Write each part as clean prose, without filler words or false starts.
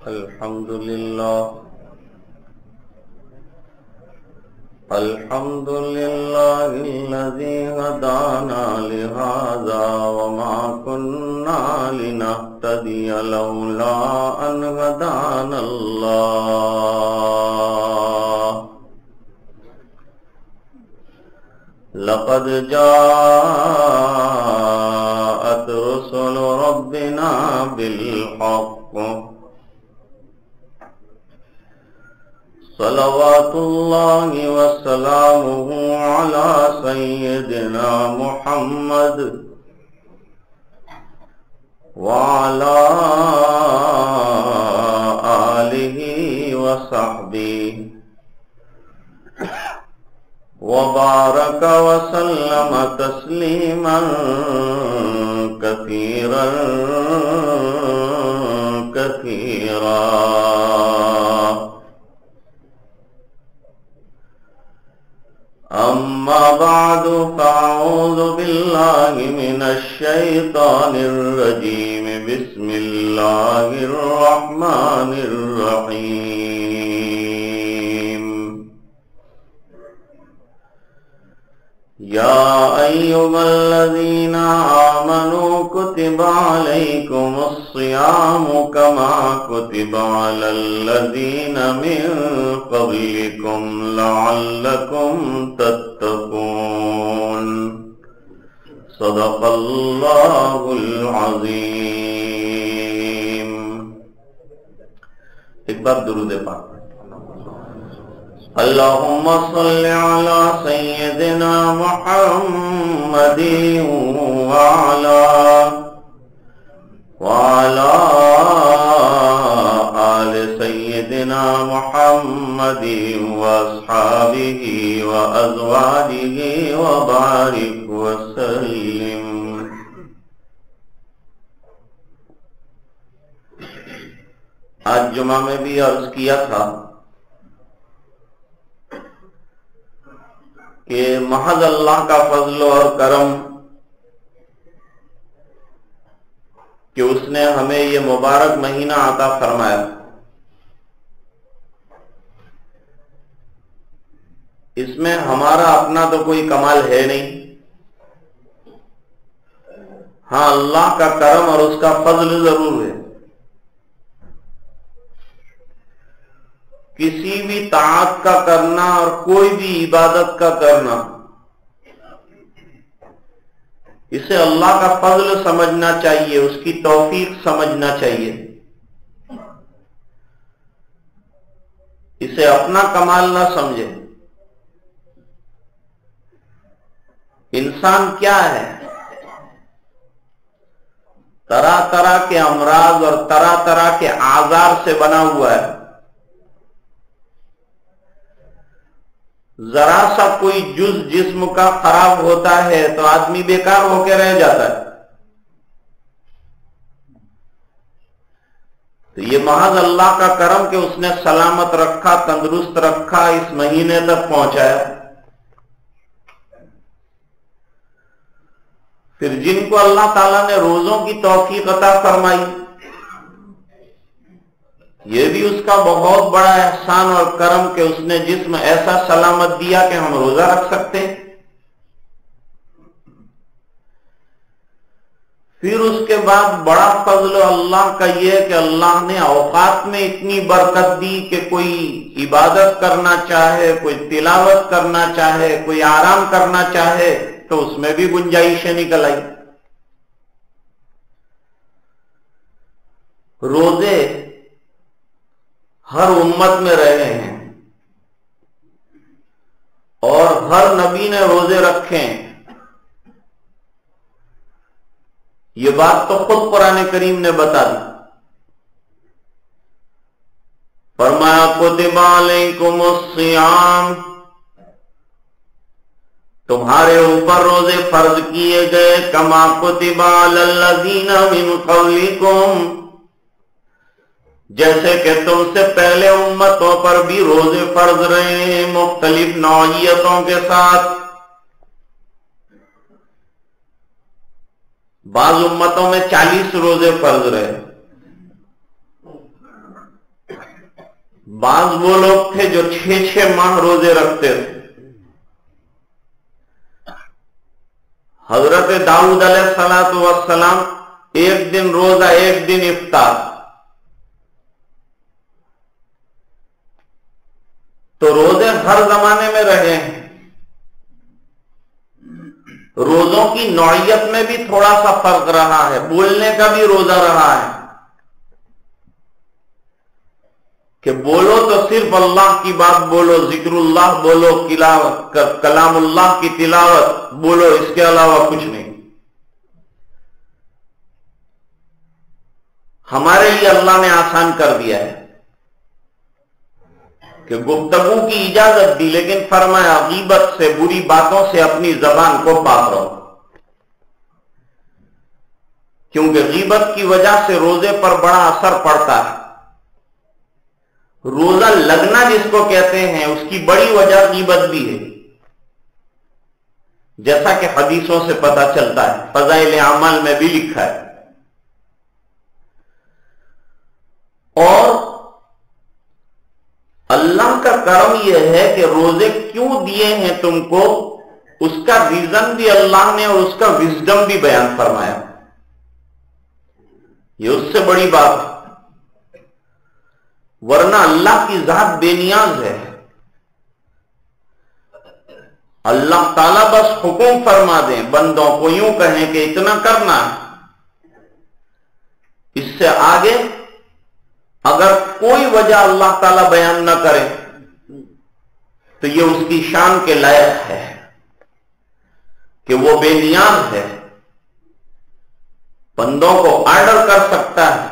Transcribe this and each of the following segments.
الحمد لله الحمد لله الذي هدانا لهذا وما كنا لنهتدي لولا أن هدانا الله لقد جاءت رسل ربنا بالحق صلوات الله وسلامه على سيدنا محمد وعلى آله وصحبه وبارك وسلم تسليما كثيرا كثيرا. أما بعد فأعوذ بالله من الشيطان الرجيم. بسم الله الرحمن الرحيم. يا أيها الذين آمنوا كتب عليكم الصيام كما كتب على الذين من قبلكم لعلكم تتقون. صدق الله العظيم. ایک بار درود پاک. اللهم صل على سيدنا محمد وعلى آل سيدنا محمد وأصحابه وأزواجه وبارك وسلم. آج جمعہ میں بھی عرض کیا تھا کہ محض اللہ کا فضل اور کرم کہ اس نے ہمیں یہ مبارک مہینہ عطا فرمایا. اس میں ہمارا اپنا تو کوئی کمال ہے نہیں. ہاں، اللہ کا کرم اور اس کا فضل ضرور ہے. کسی بھی طاعت کا کرنا اور کوئی بھی عبادت کا کرنا، اسے اللہ کا فضل سمجھنا چاہیے، اس کی توفیق سمجھنا چاہیے. اسے اپنا کمال نہ سمجھے. انسان کیا ہے؟ طرح طرح کے امراض اور طرح طرح کے آزار سے بنا ہوا ہے. ذرا سا کوئی جز جسم کا خراب ہوتا ہے تو آدمی بیکار ہو کے رہ جاتا ہے. تو یہ محض اللہ کا کرم کہ اس نے سلامت رکھا، تندرست رکھا، اس مہینے تک پہنچایا. پھر جن کو اللہ تعالیٰ نے روزوں کی توفیق عطا فرمائی، یہ بھی اس کا بہت بڑا احسان اور کرم کہ اس نے جسم ایسا سلامت دیا کہ ہم روزہ رکھ سکتے. پھر اس کے بعد بڑا فضل اللہ کا یہ کہ اللہ نے اوقات میں اتنی برکت دی کہ کوئی عبادت کرنا چاہے، کوئی تلاوت کرنا چاہے، کوئی آرام کرنا چاہے تو اس میں بھی گنجائشیں نکل آئی. روزے ہر امت میں رہے ہیں اور ہر نبی نے روزے رکھے ہیں. یہ بات تو خود قرآن کریم نے بتا دی. فرمایا کتب علیکم الصیام، تمہارے اوپر روزے فرض کیے گئے، کما کتب علی الذین من قبلکم، جیسے کہ تم سے پہلے امتوں پر بھی روزے فرض رہے ہیں مختلف نوعیتوں کے ساتھ. بعض امتوں میں 40 روزے فرض رہے، بعض وہ لوگ تھے جو 6 ماہ روزے رکھتے تھے. حضرت داؤد علیہ السلام 1 دن روزہ 1 دن افطار. تو روزے ہر زمانے میں رہے ہیں. روزوں کی نوعیت میں بھی تھوڑا سا فرق رہا ہے. بولنے کا بھی روزہ رہا ہے کہ بولو تو صرف اللہ کی بات بولو، ذکر اللہ بولو، کلام اللہ کی تلاوت بولو، اس کے علاوہ کچھ نہیں. ہمارے لیے اللہ نے آسان کر دیا ہے کہ گفتگو کی اجازت دی، لیکن فرمایا غیبت سے، بری باتوں سے اپنی زبان کو پاک رہو، کیونکہ غیبت کی وجہ سے روزے پر بڑا اثر پڑتا ہے. روزہ لگنا جس کو کہتے ہیں اس کی بڑی وجہ غیبت بھی ہے، جیسا کہ حدیثوں سے پتہ چلتا ہے، فضائل اعمال میں بھی لکھا ہے. اور اللہ کا کرم یہ ہے کہ روزے کیوں دیے ہیں تم کو، اس کا ریزن بھی اللہ نے اور اس کا وزڈم بھی بیان فرمایا. یہ اس سے بڑی بات ہے، ورنہ اللہ کی ذات بے نیاز ہے. اللہ تعالیٰ بس حکم فرما دیں، بندوں کو یوں کہیں کہ اتنا کرنا ہے، اس سے آگے اگر کوئی وجہ اللہ تعالیٰ بیان نہ کرے تو یہ اس کی شان کے لائق ہے کہ وہ بے نیاز ہے. بندوں کو آرڈر کر سکتا ہے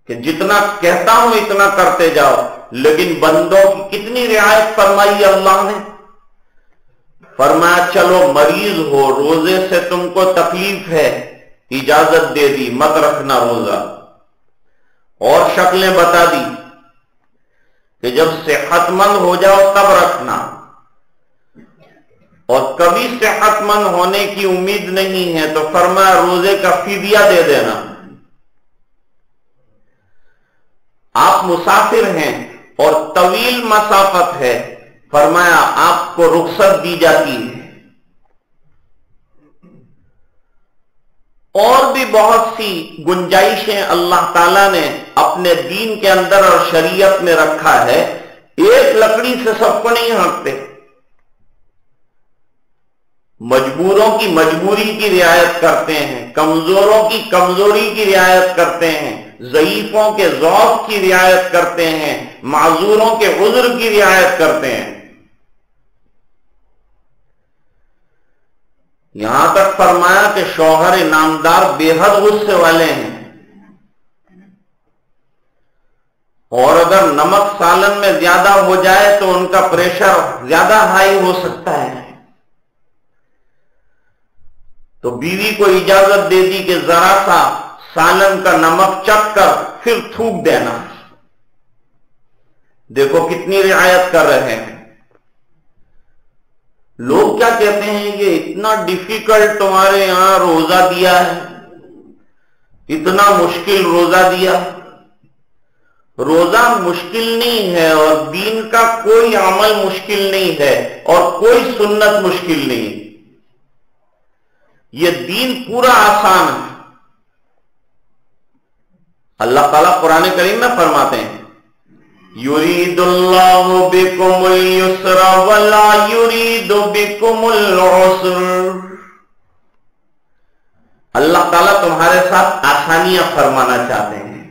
کہ جتنا کہتا ہوں اتنا کرتے جاؤ، لیکن بندوں کی کتنی رعایت فرمائی اللہ نے. فرمایا چلو مریض ہو، روزے سے تم کو تکلیف ہے، اجازت دے دی مت رکھنا روزہ. اور شکلیں بتا دی کہ جب صحت مند ہو جاؤ تب رکھنا، اور کبھی صحت مند ہونے کی امید نہیں ہے تو فرمایا روزے کا فدیہ دے دینا. آپ مسافر ہیں اور طویل مسافت ہے، فرمایا آپ کو رخصت دی جاتی ہے. اور بھی بہت سی گنجائشیں اللہ تعالیٰ نے اپنے دین کے اندر اور شریعت میں رکھا ہے. ایک لکڑی سے سب کو نہیں ہانکتے. مجبوروں کی مجبوری کی رعایت کرتے ہیں، کمزوروں کی کمزوری کی رعایت کرتے ہیں، ضعیفوں کے ضعف کی رعایت کرتے ہیں، معذوروں کے عذر کی رعایت کرتے ہیں. یہاں تک فرمایا کہ شوہر نامدار بے حد غصے والے ہیں، اور اگر نمک سالن میں زیادہ ہو جائے تو ان کا پریشر زیادہ ہائی ہو سکتا ہے. تو بیوی کو اجازت دے دی کہ ذرا سا سالن کا نمک چکھ کر پھر تھوک دینا. دیکھو کتنی رعایت کر رہے ہیں. لوگ کیا کہتے ہیں، یہ اتنا ڈیفیکلٹ تمہارے یہاں روزہ دیا ہے، اتنا مشکل روزہ دیا. روزہ مشکل نہیں ہے، اور دین کا کوئی عمل مشکل نہیں ہے، اور کوئی سنت مشکل نہیں ہے. یہ دین پورا آسان ہے. اللہ تعالیٰ قرآن کریم میں فرماتے ہیں یرید اللہ بکم اليسر ولا یرید بکم العسر. اللہ تعالیٰ تمہارے ساتھ آسانیاں فرمانا چاہتے ہیں.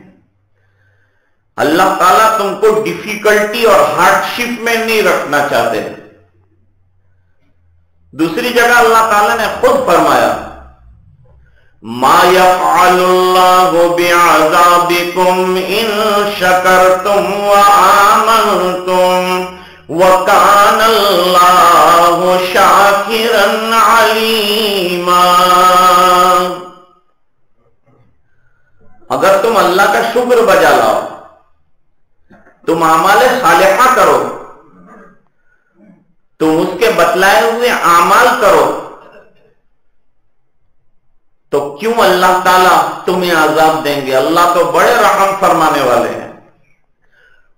اللہ تعالیٰ تم کو ڈیفیکلٹی اور ہارڈ شپ میں نہیں رکھنا چاہتے. دوسری جگہ اللہ تعالیٰ نے خود فرمایا ما يفعل اللہ بعذابکم ان شکرتم وآمنتم وکان اللہ شاکرا علیما. اگر تم اللہ کا شکر بجا لاؤ، تم اعمال صالحہ کرو، تم اس کے بتلائے ہوئے اعمال کرو، تو کیوں اللہ تعالیٰ تمہیں عذاب دیں گے؟ اللہ تو بڑے رحم فرمانے والے ہیں.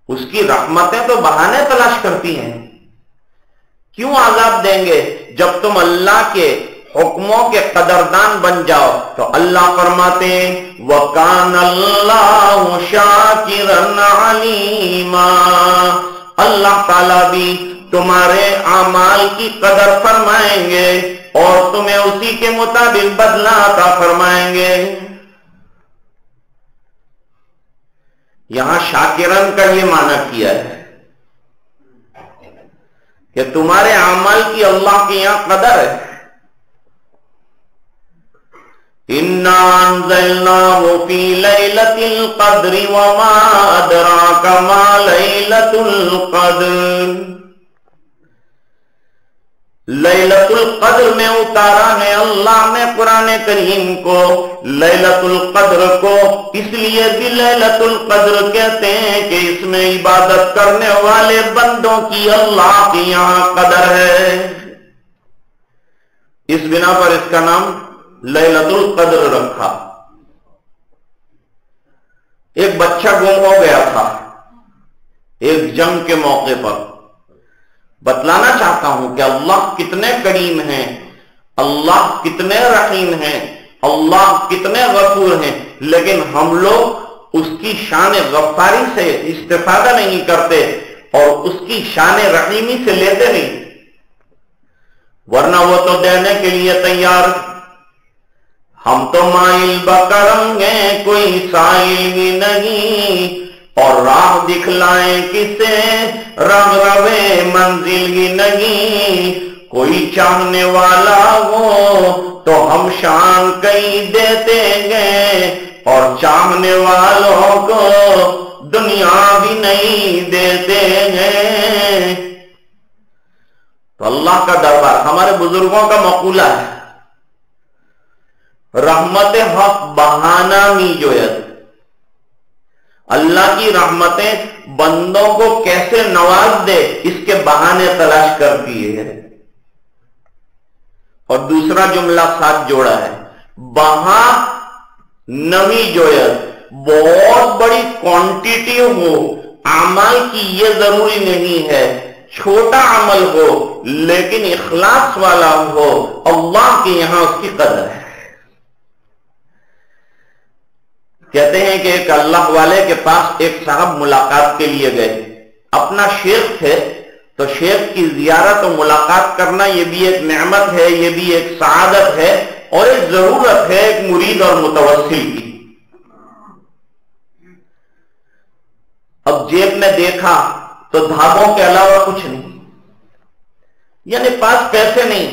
اس کی رحمتیں تو بہانے تلاش کرتی ہیں. کیوں عذاب دیں گے؟ جب تم اللہ کے حکموں کے قدردان بن جاؤ. تو اللہ فرماتے ہیں وَكَانَ اللَّهُ شَاكِرًا عَلِيمًا، اللہ تعالیٰ بھی تمہارے اعمال کی قدر فرمائیں گے اور تمہیں اسی کے مطابق بدلہ عطا فرمائیں گے. یہاں شاکرن کا یہ معنی کیا ہے کہ تمہارے اعمال کی اللہ کے یہاں قدر ہے. اِنَّا أَنزَلْنَاهُ فِي لَيْلَةِ الْقَدْرِ وَمَا أَدْرَاكَ مَا لَيْلَةُ الْقَدْرِ، لیلۃ القدر میں اتارا ہے اللہ نے قرآن کریم کو. لیلۃ القدر کو اس لیے بھی لیلۃ القدر کہتے ہیں کہ اس میں عبادت کرنے والے بندوں کی اللہ کے یہاں قدر ہے. اس بنا پر اس کا نام لیلۃ القدر رکھا. ایک بچہ گم ہو گیا تھا ایک جنگ کے موقع پر. بتلانا چاہتا ہوں کہ اللہ کتنے کریم ہیں، اللہ کتنے رحیم ہیں، اللہ کتنے غفور ہیں، لیکن ہم لوگ اس کی شان غفاری سے استفادہ نہیں کرتے اور اس کی شان رحیمی سے لیتے نہیں. ورنہ وہ تو دینے کے لیے تیار. ہم تو مائل بکرم ہیں کوئی سائل بھی نہیں، اور راہ دکھلائیں کسے رگ روے منزل ہی نہیں. کوئی چاہنے والا ہو تو ہم شان کئی دیتے گے، اور چاہنے والوں کو دنیا بھی نہیں دیتے گے. تو اللہ کا دربار ہمارے بزرگوں کا مقولہ ہے رحمت حق بہانہ می جوید. اللہ کی رحمتیں بندوں کو کیسے نواز دے اس کے بہانے تلاش کرتی ہے. اور دوسرا جملہ ساتھ جوڑا ہے بہا نمی جوید. بہت بڑی کوانٹیٹی ہو اعمال کی یہ ضروری نہیں ہے، چھوٹا عمل ہو لیکن اخلاص والا ہو، اللہ کے یہاں اس کی قدر ہے. کہتے ہیں کہ ایک اللہ والے کے پاس ایک صاحب ملاقات کے لیے گئے. اپنا شیخ تھے تو شیخ کی زیارت و ملاقات کرنا یہ بھی ایک نعمت ہے، یہ بھی ایک سعادت ہے اور ایک ضرورت ہے ایک مرید اور متوسل کی. اب جیب میں دیکھا تو دھاگوں کے علاوہ کچھ نہیں، یعنی پاس پیسے نہیں.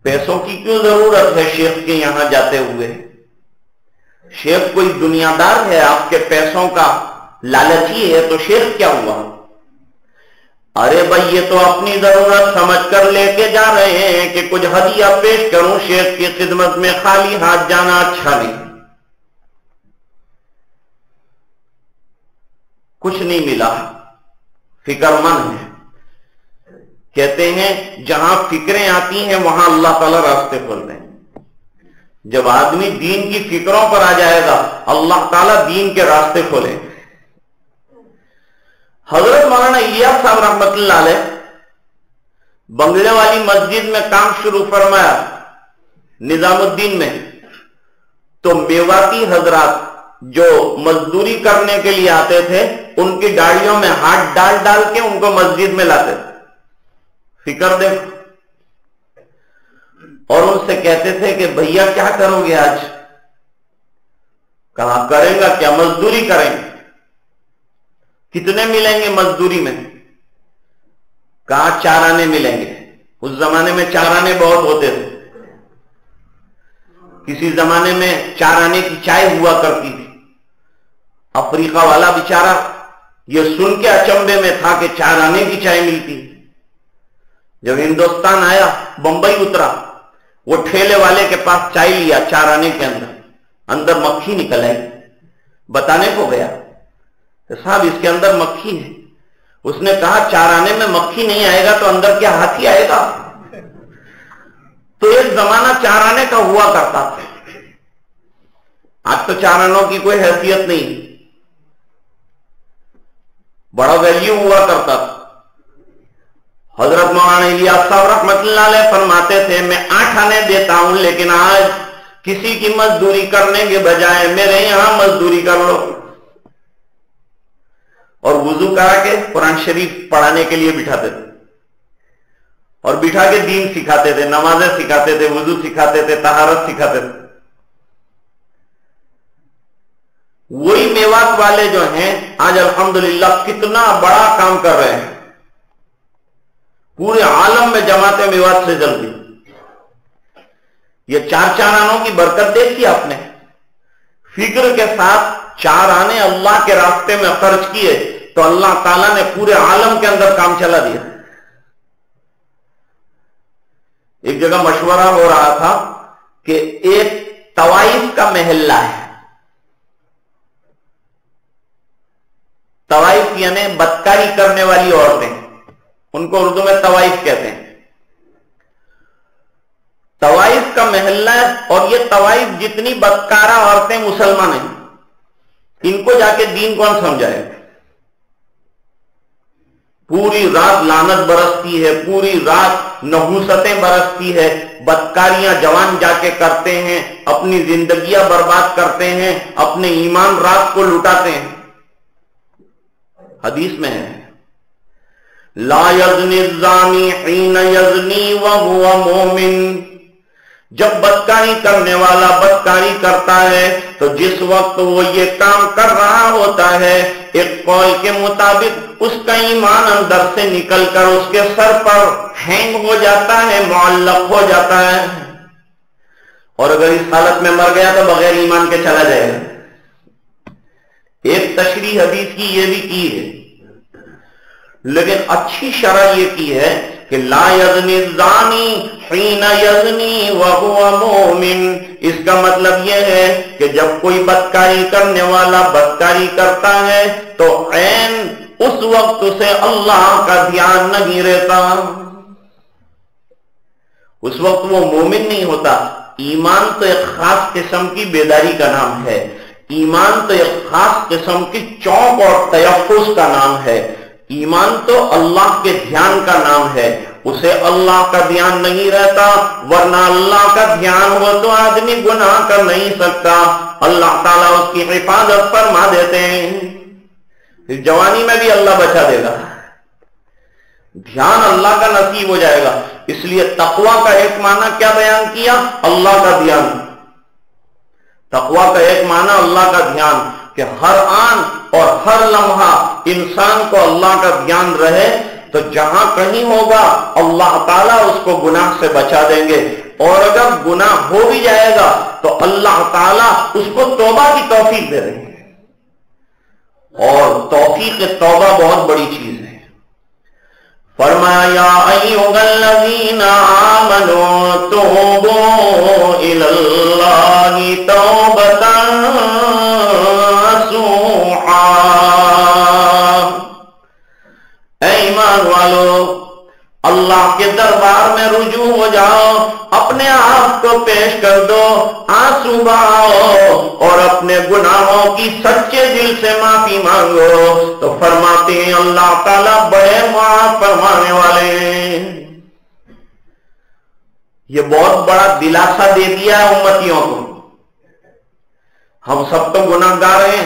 پیسوں کی کیوں ضرورت ہے شیخ کے یہاں جاتے ہوئے؟ شیخ کوئی دنیا دار ہے، آپ کے پیسوں کا لالچی ہے تو شیخ کیا ہوا؟ ارے بھائی یہ تو اپنی ضرورت سمجھ کر لے کے جا رہے ہیں کہ کچھ ہدیہ پیش کروں شیخ کی خدمت میں، خالی ہاتھ جانا اچھا نہیں. کچھ نہیں ملا، فکر مند ہے. کہتے ہیں جہاں فکریں آتی ہیں وہاں اللہ تعالیٰ راستے کھولتے ہیں. جب آدمی دین کی فکروں پر آ جائے گا اللہ تعالیٰ دین کے راستے کھولے. حضرت مولانا الیاس صاحب رحمت اللہ علیہ بنگلے والی مسجد میں کام شروع فرمایا نظام الدین میں، تو میواتی حضرات جو مزدوری کرنے کے لیے آتے تھے ان کی داڑھیوں میں ہاتھ ڈال ڈال کے ان کو مسجد میں لاتے تھے. فکر دیکھو. اور ان سے کہتے تھے کہ بھیا کیا کرو گے آج؟ کہا کریں گا کیا، مزدوری کریں گے. کتنے ملیں گے مزدوری میں؟ کہا 4 آنے ملیں گے. اس زمانے میں 4 آنے بہت ہوتے تھے. کسی زمانے میں 4 آنے کی چائے ہوا کرتی تھی. افریقہ والا بیچارہ یہ سن کے اچنبے میں تھا کہ 4 آنے کی چائے ملتی. جب ہندوستان آیا بمبئی اترا، وہ ٹھیلے والے کے پاس چائے لیا 4 آنے کے اندر مکھی نکل آئی. بتانے کو گیا کہ صاحب اس کے اندر مکھی ہے. اس نے کہا 4 آنے میں مکھی نہیں آئے گا تو اندر کیا ہاتھی آئے گا؟ تو ایک زمانہ 4 آنے کا ہوا کرتا تھا. آج تو 4 آنوں کی کوئی حیثیت نہیں. بڑا ویلیو ہوا کرتا تھا۔ حضرت مولانا الیاس صاحب رحمت اللہ علیہ فرماتے تھے میں 8 آنے دیتا ہوں، لیکن آج کسی کی مزدوری کرنے کے بجائے میرے یہاں مزدوری کر لو، اور وضو کرا کے قرآن شریف پڑھانے کے لیے بٹھاتے تھے، اور بٹھا کے دین سکھاتے تھے، نمازیں سکھاتے تھے، وضو سکھاتے تھے، طہارت سکھاتے تھے۔ وہی میوات والے جو ہیں آج الحمدللہ کتنا بڑا کام کر رہے ہیں، پورے عالم میں جماعتیں میوات سے چلتی۔ یہ 4 آنوں کی برکت دیکھی آپ نے، فکر کے ساتھ 4 آنے اللہ کے راستے میں خرچ کیے تو اللہ تعالیٰ نے پورے عالم کے اندر کام چلا دیا۔ ایک جگہ مشورہ ہو رہا تھا کہ ایک طوائف کا محلہ ہے، طوائف یعنی بدکاری کرنے والی عورتیں، ان کو اردو میں طوائف کہتے ہیں۔ طوائف کا محلہ ہے، اور یہ طوائف جتنی بدکارہ عورتیں مسلمان ہیں، ان کو جا کے دین کون سمجھائے؟ پوری رات لعنت برستی ہے، پوری رات نحوستیں برستی ہے، بدکاریاں جوان جا کے کرتے ہیں، اپنی زندگیاں برباد کرتے ہیں، اپنے ایمان رات کو لٹاتے ہیں۔ حدیث میں ہے لا یزنی الزانی حین یزنی وہو مومن، جب بدکاری کرنے والا بدکاری کرتا ہے تو جس وقت وہ یہ کام کر رہا ہوتا ہے، ایک قول کے مطابق اس کا ایمان اندر سے نکل کر اس کے سر پر ہینگ ہو جاتا ہے، معلق ہو جاتا ہے، اور اگر اس حالت میں مر گیا تو بغیر ایمان کے چلا جائے گا۔ ایک تشریح حدیث کی یہ بھی کی ہے، لیکن اچھی شرح یہ کی ہے کہ لا یزنی الزانی حین یزنی وہو مومن، اس کا مطلب یہ ہے کہ جب کوئی بدکاری کرنے والا بدکاری کرتا ہے تو عین اس وقت اسے اللہ کا دھیان نہیں رہتا، اس وقت وہ مومن نہیں ہوتا۔ ایمان تو ایک خاص قسم کی بیداری کا نام ہے، ایمان تو ایک خاص قسم کی چونک اور تیقظ کا نام ہے، ایمان تو اللہ کے دھیان کا نام ہے، اسے اللہ کا دھیان نہیں رہتا، ورنہ اللہ کا دھیان ہو تو آدمی گناہ کر نہیں سکتا، اللہ تعالیٰ اس کی حفاظت فرما دیتے ہیں، جوانی میں بھی اللہ بچا دے گا، دھیان اللہ کا نصیب ہو جائے گا۔ اس لیے تقویٰ کا ایک معنی کیا بیان کیا؟ اللہ کا دھیان۔ تقویٰ کا ایک معنی اللہ کا دھیان، کہ ہر آن اور ہر لمحہ انسان کو اللہ کا دھیان رہے، تو جہاں کہیں ہوگا اللہ تعالیٰ اس کو گناہ سے بچا دیں گے، اور اگر گناہ ہو بھی جائے گا تو اللہ تعالیٰ اس کو توبہ کی توفیق دے دیں گے، اور توفیق توبہ بہت بڑی چیز ہے۔ فرمایا یا ایھا الذین آمنوا توبوا الی اللہ توبۃ نصوحا، اے ایمان والو اللہ کے دربار میں رجوع ہو جاؤ، اپنے آپ کو پیش کر دو، آنسو بہاؤ اور اپنے گناہوں کی سچے دل سے معافی مانگو، تو فرماتے ہیں اللہ تعالیٰ بڑے معاف فرمانے والے ہیں۔ یہ بہت بڑا دلاسا دے دیا ہے امتیوں کو۔ ہم سب تو گناہ گار ہیں،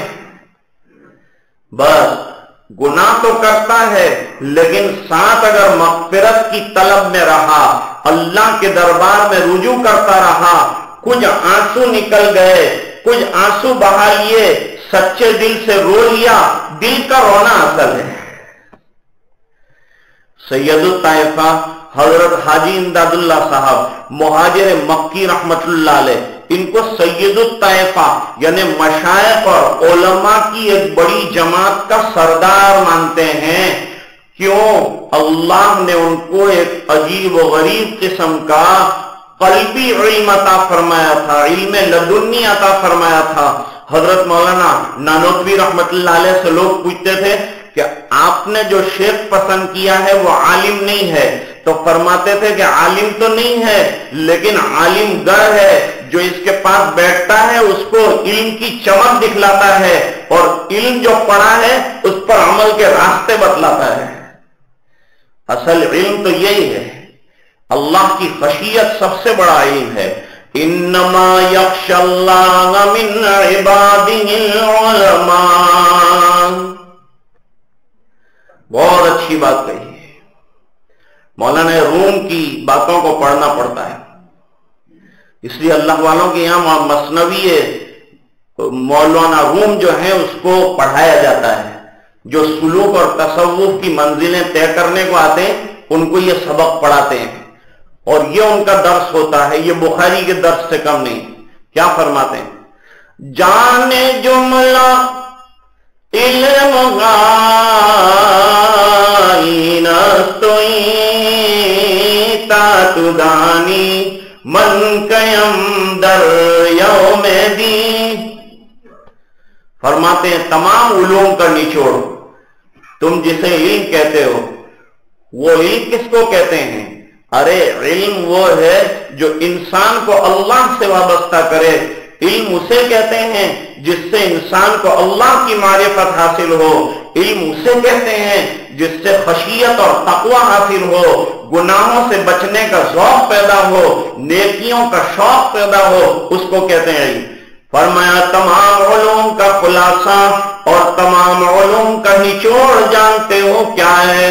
بس گناہ تو کرتا ہے، لیکن ساتھ اگر مغفرت کی طلب میں رہا، اللہ کے دربار میں رجوع کرتا رہا، کچھ آنسو نکل گئے، کچھ آنسو بہا لیے، سچے دل سے رو لیا، دل کا رونا اصل ہے۔ سید الطائفہ حضرت حاجی امداد اللہ صاحب مہاجر مکی رحمت اللہ علیہ، ان کو سید الطائفہ یعنی مشائخ اور علماء کی ایک بڑی جماعت کا سردار مانتے ہیں۔ کیوں؟ اللہ نے ان کو ایک عجیب و غریب قسم کا قلبی علم عطا فرمایا تھا، علم لدنی عطا فرمایا تھا۔ حضرت مولانا نانوتوی رحمت اللہ علیہ سے لوگ پوچھتے تھے کہ آپ نے جو شیخ پسند کیا ہے وہ عالم نہیں ہے، تو فرماتے تھے کہ عالم تو نہیں ہے، لیکن عالم گر ہے، جو اس کے پاس بیٹھتا ہے اس کو علم کی چمک دکھلاتا ہے، اور علم جو پڑھا ہے اس پر عمل کے راستے بتلاتا ہے۔ اصل علم تو یہی ہے، اللہ کی خشیت سب سے بڑا علم ہے۔ انما یخشی اللہ من عبادہ العلماء، بہت اچھی بات کہی ہے۔ مولانا روم کی باتوں کو پڑھنا پڑتا ہے، اس لیے اللہ والوں کے یہاں مثنوی مولانا روم جو ہے اس کو پڑھایا جاتا ہے۔ جو سلوک اور تصوف کی منزلیں طے کرنے کو آتے ہیں ان کو یہ سبق پڑھاتے ہیں، اور یہ ان کا درس ہوتا ہے، یہ بخاری کے درس سے کم نہیں۔ کیا فرماتے ہیں؟ جانے جملہ علم تاتدانی من کیم در یوم دی، فرماتے ہیں تمام علوم کا نچوڑ، تم جسے علم کہتے ہو وہ علم کس کو کہتے ہیں؟ ارے علم وہ ہے جو انسان کو اللہ سے وابستہ کرے، علم اسے کہتے ہیں جس سے انسان کو اللہ کی معرفت حاصل ہو، علم اسے کہتے ہیں جس سے خشیت اور تقوی حاصل ہو، گناہوں سے بچنے کا ذوق پیدا ہو، نیکیوں کا شوق پیدا ہو، اس کو کہتے ہیں علم۔ فرمایا تمام علوم کا خلاصہ اور تمام علوم کا نچوڑ جانتے ہو کیا ہے؟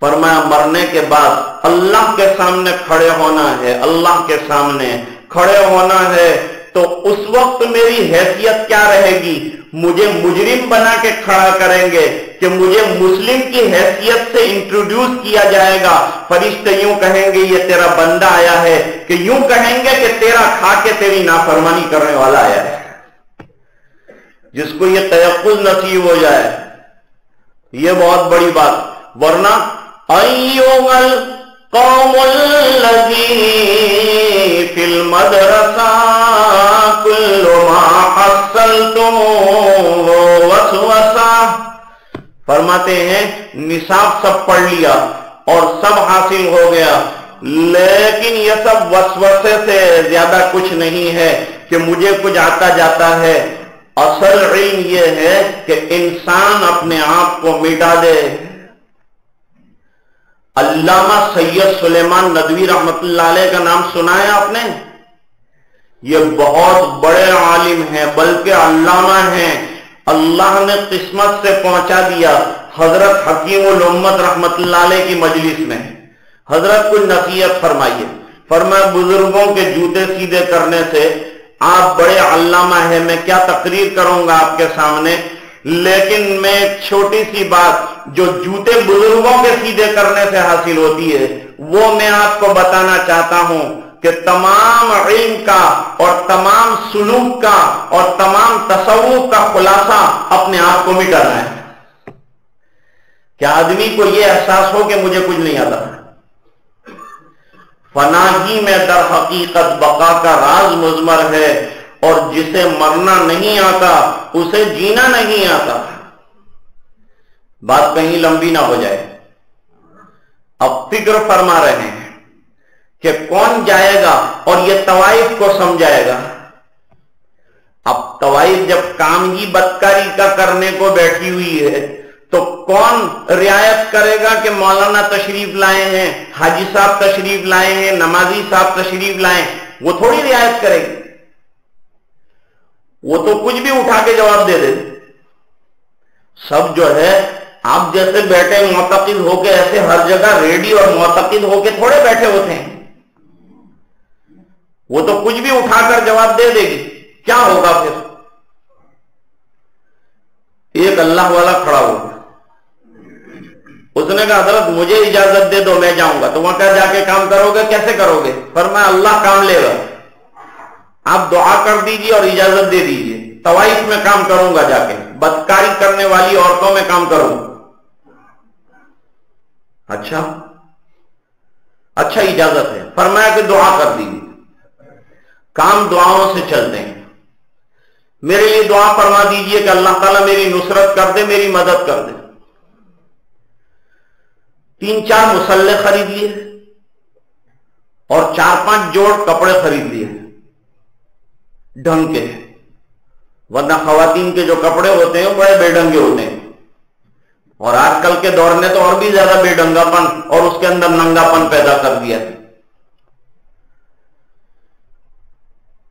فرمایا مرنے کے بعد اللہ کے سامنے کھڑے ہونا ہے، اللہ کے سامنے کھڑے ہونا ہے، تو اس وقت میری حیثیت کیا رہے گی؟ مجھے مجرم بنا کے کھڑا کریں گے کہ مجھے مسلم کی حیثیت سے انٹروڈیوس کیا جائے گا، فرشتے یوں کہیں گے یہ تیرا بندہ آیا ہے، کہ یوں کہیں گے کہ تیرا کھا کے تیری نافرمانی کرنے والا آیا ہے۔ جس کو یہ تیقظ نصیب ہو جائے یہ بہت بڑی بات، ورنہ ایوہ القوم الذی فی المدرسہ کل ما حصلتم وسوسہ، فرماتے ہیں نصاب سب پڑھ لیا اور سب حاصل ہو گیا، لیکن یہ سب وسوسے سے زیادہ کچھ نہیں ہے کہ مجھے کچھ آتا جاتا ہے۔ اصل علم یہ ہے کہ انسان اپنے آپ کو مٹا دے۔ علامہ سید سلیمان ندوی رحمت اللہ علیہ کا نام سنا ہے آپ نے؟ یہ بہت بڑے عالم ہیں، بلکہ علامہ ہیں، اللہ نے قسمت سے پہنچا دیا حضرت حکیم الامت رحمت اللہ علیہ کی مجلس میں۔ حضرت کچھ نصیحت فرمائیے، فرمایا بزرگوں کے جوتے سیدھے کرنے سے، آپ بڑے علامہ ہیں، میں کیا تقریر کروں گا آپ کے سامنے، لیکن میں ایک چھوٹی سی بات جو جوتے بزرگوں کے سیدھے کرنے سے حاصل ہوتی ہے وہ میں آپ کو بتانا چاہتا ہوں کہ تمام علم کا اور تمام سلوک کا اور تمام تصوف کا خلاصہ اپنے آپ کو مٹانا ہے۔ کیا آدمی کو یہ احساس ہو کہ مجھے کچھ نہیں آتا؟ فناہی میں در حقیقت بقا کا راز مضمر ہے، اور جسے مرنا نہیں آتا اسے جینا نہیں آتا۔ بات کہیں لمبی نہ ہو جائے، اب فکر فرما رہے ہیں کہ کون جائے گا اور یہ طوائف کو سمجھائے گا۔ اب طوائف جب کام ہی بدکاری کا کرنے کو بیٹھی ہوئی ہے تو کون رعایت کرے گا کہ مولانا تشریف لائے ہیں، حاجی صاحب تشریف لائے ہیں، نمازی صاحب تشریف لائے ہیں؟ وہ تھوڑی رعایت کرے گی، وہ تو کچھ بھی اٹھا کے جواب دے دے۔ سب جو ہے آپ جیسے بیٹھے معتقد ہو کے ایسے ہر جگہ ریڈی اور معتقد ہو کے تھوڑے بیٹھے ہوتے ہیں، وہ تو کچھ بھی اٹھا کر جواب دے دے گی۔ کیا ہوگا پھر؟ ایک اللہ والا کھڑا ہوگا، اس نے کہا حضرت مجھے اجازت دے دو میں جاؤں گا۔ تو وہاں کیا جا کے کام کرو گے؟ کیسے کرو گے؟ فرمایا اللہ کام لے گا، آپ دعا کر دیجئے اور اجازت دے دیجئے، طوائف میں کام کروں گا، جا کے بدکاری کرنے والی عورتوں میں کام کروں۔ اچھا اجازت ہے، فرمایا کہ دعا کر دیجئے، کام دعاؤں سے چلتے ہیں۔ میرے لیے دعا فرما دیجئے کہ اللہ تعالیٰ میری نصرت کر دے، میری مدد کر دے۔ 3-4 مسلح خرید لیے اور 4-5 جوڑ کپڑے خرید لیے ڈھنگ کے، ورنہ خواتین کے جو کپڑے ہوتے ہیں وہ بڑے بے ڈنگے ہوتے ہیں، اور آج کل کے دور نے تو اور بھی زیادہ بے ڈنگا پن اور اس کے اندر ننگا پن پیدا کر دیا ہے۔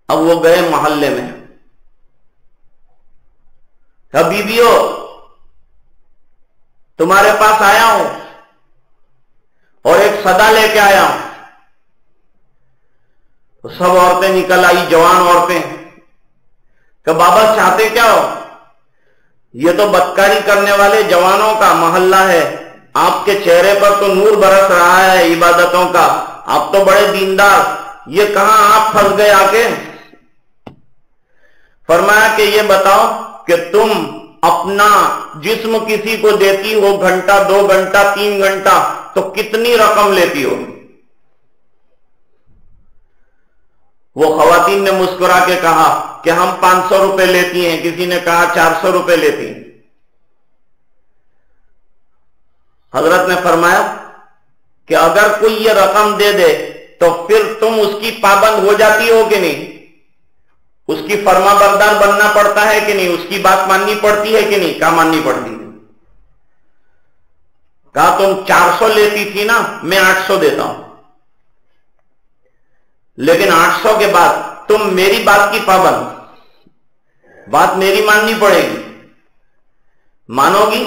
اب وہ گئے محلے میں، بیویو تمہارے پاس آیا ہوں اور ایک صدا لے کے آیا ہوں۔ تو سب عورتیں نکل آئی، جوان عورتیں، کہ بابا چاہتے کیا ہو؟ یہ تو بدکاری کرنے والے جوانوں کا محلہ ہے، آپ کے چہرے پر تو نور برس رہا ہے عبادتوں کا، آپ تو بڑے دیندار، یہ کہاں آپ پھنس گئے آ کے؟ فرمایا کہ یہ بتاؤ کہ تم اپنا جسم کسی کو دیتی ہو گھنٹہ، 2 گھنٹہ، 3 گھنٹہ، تو کتنی رقم لیتی ہو؟ وہ خواتین نے مسکرا کے کہا کہ ہم 500 روپے لیتی ہیں، کسی نے کہا 400 روپے لیتی ہیں۔ حضرت نے فرمایا کہ اگر کوئی یہ رقم دے دے تو پھر تم اس کی پابند ہو جاتی ہو کہ نہیں؟ اس کی فرما بردار بننا پڑتا ہے کہ نہیں؟ اس کی بات ماننی پڑتی ہے کہ نہیں؟ کہا ماننی پڑتی ہے۔ کہا تم 400 لیتی تھی نا، میں 800 دیتا ہوں، لیکن 800 کے بعد تم میری بات کی پابند، بات میری ماننی پڑے گی، مانو گی؟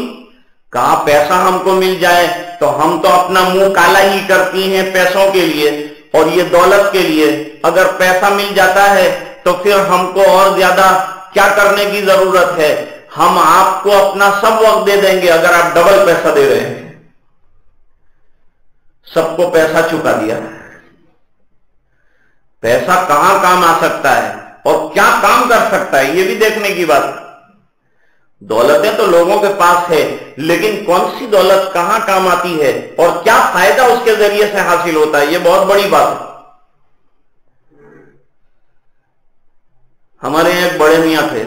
کہا پیسہ ہم کو مل جائے تو ہم تو اپنا منہ کالا ہی کرتی ہیں پیسوں کے لیے اور یہ دولت کے لیے، اگر پیسہ مل جاتا ہے تو پھر ہم کو اور زیادہ کیا کرنے کی ضرورت ہے؟ ہم آپ کو اپنا سب وقت دے دیں گے اگر آپ ڈبل پیسہ دے رہے ہیں۔ سب کو پیسہ چکا دیا۔ پیسہ کہاں کام آ سکتا ہے اور کیا کام کر سکتا ہے یہ بھی دیکھنے کی بات۔ دولتیں تو لوگوں کے پاس ہے، لیکن کون سی دولت کہاں کام آتی ہے اور کیا فائدہ اس کے ذریعے سے حاصل ہوتا ہے، یہ بہت بڑی بات ہے۔ ہمارے یہاں ایک بڑے میاں تھے،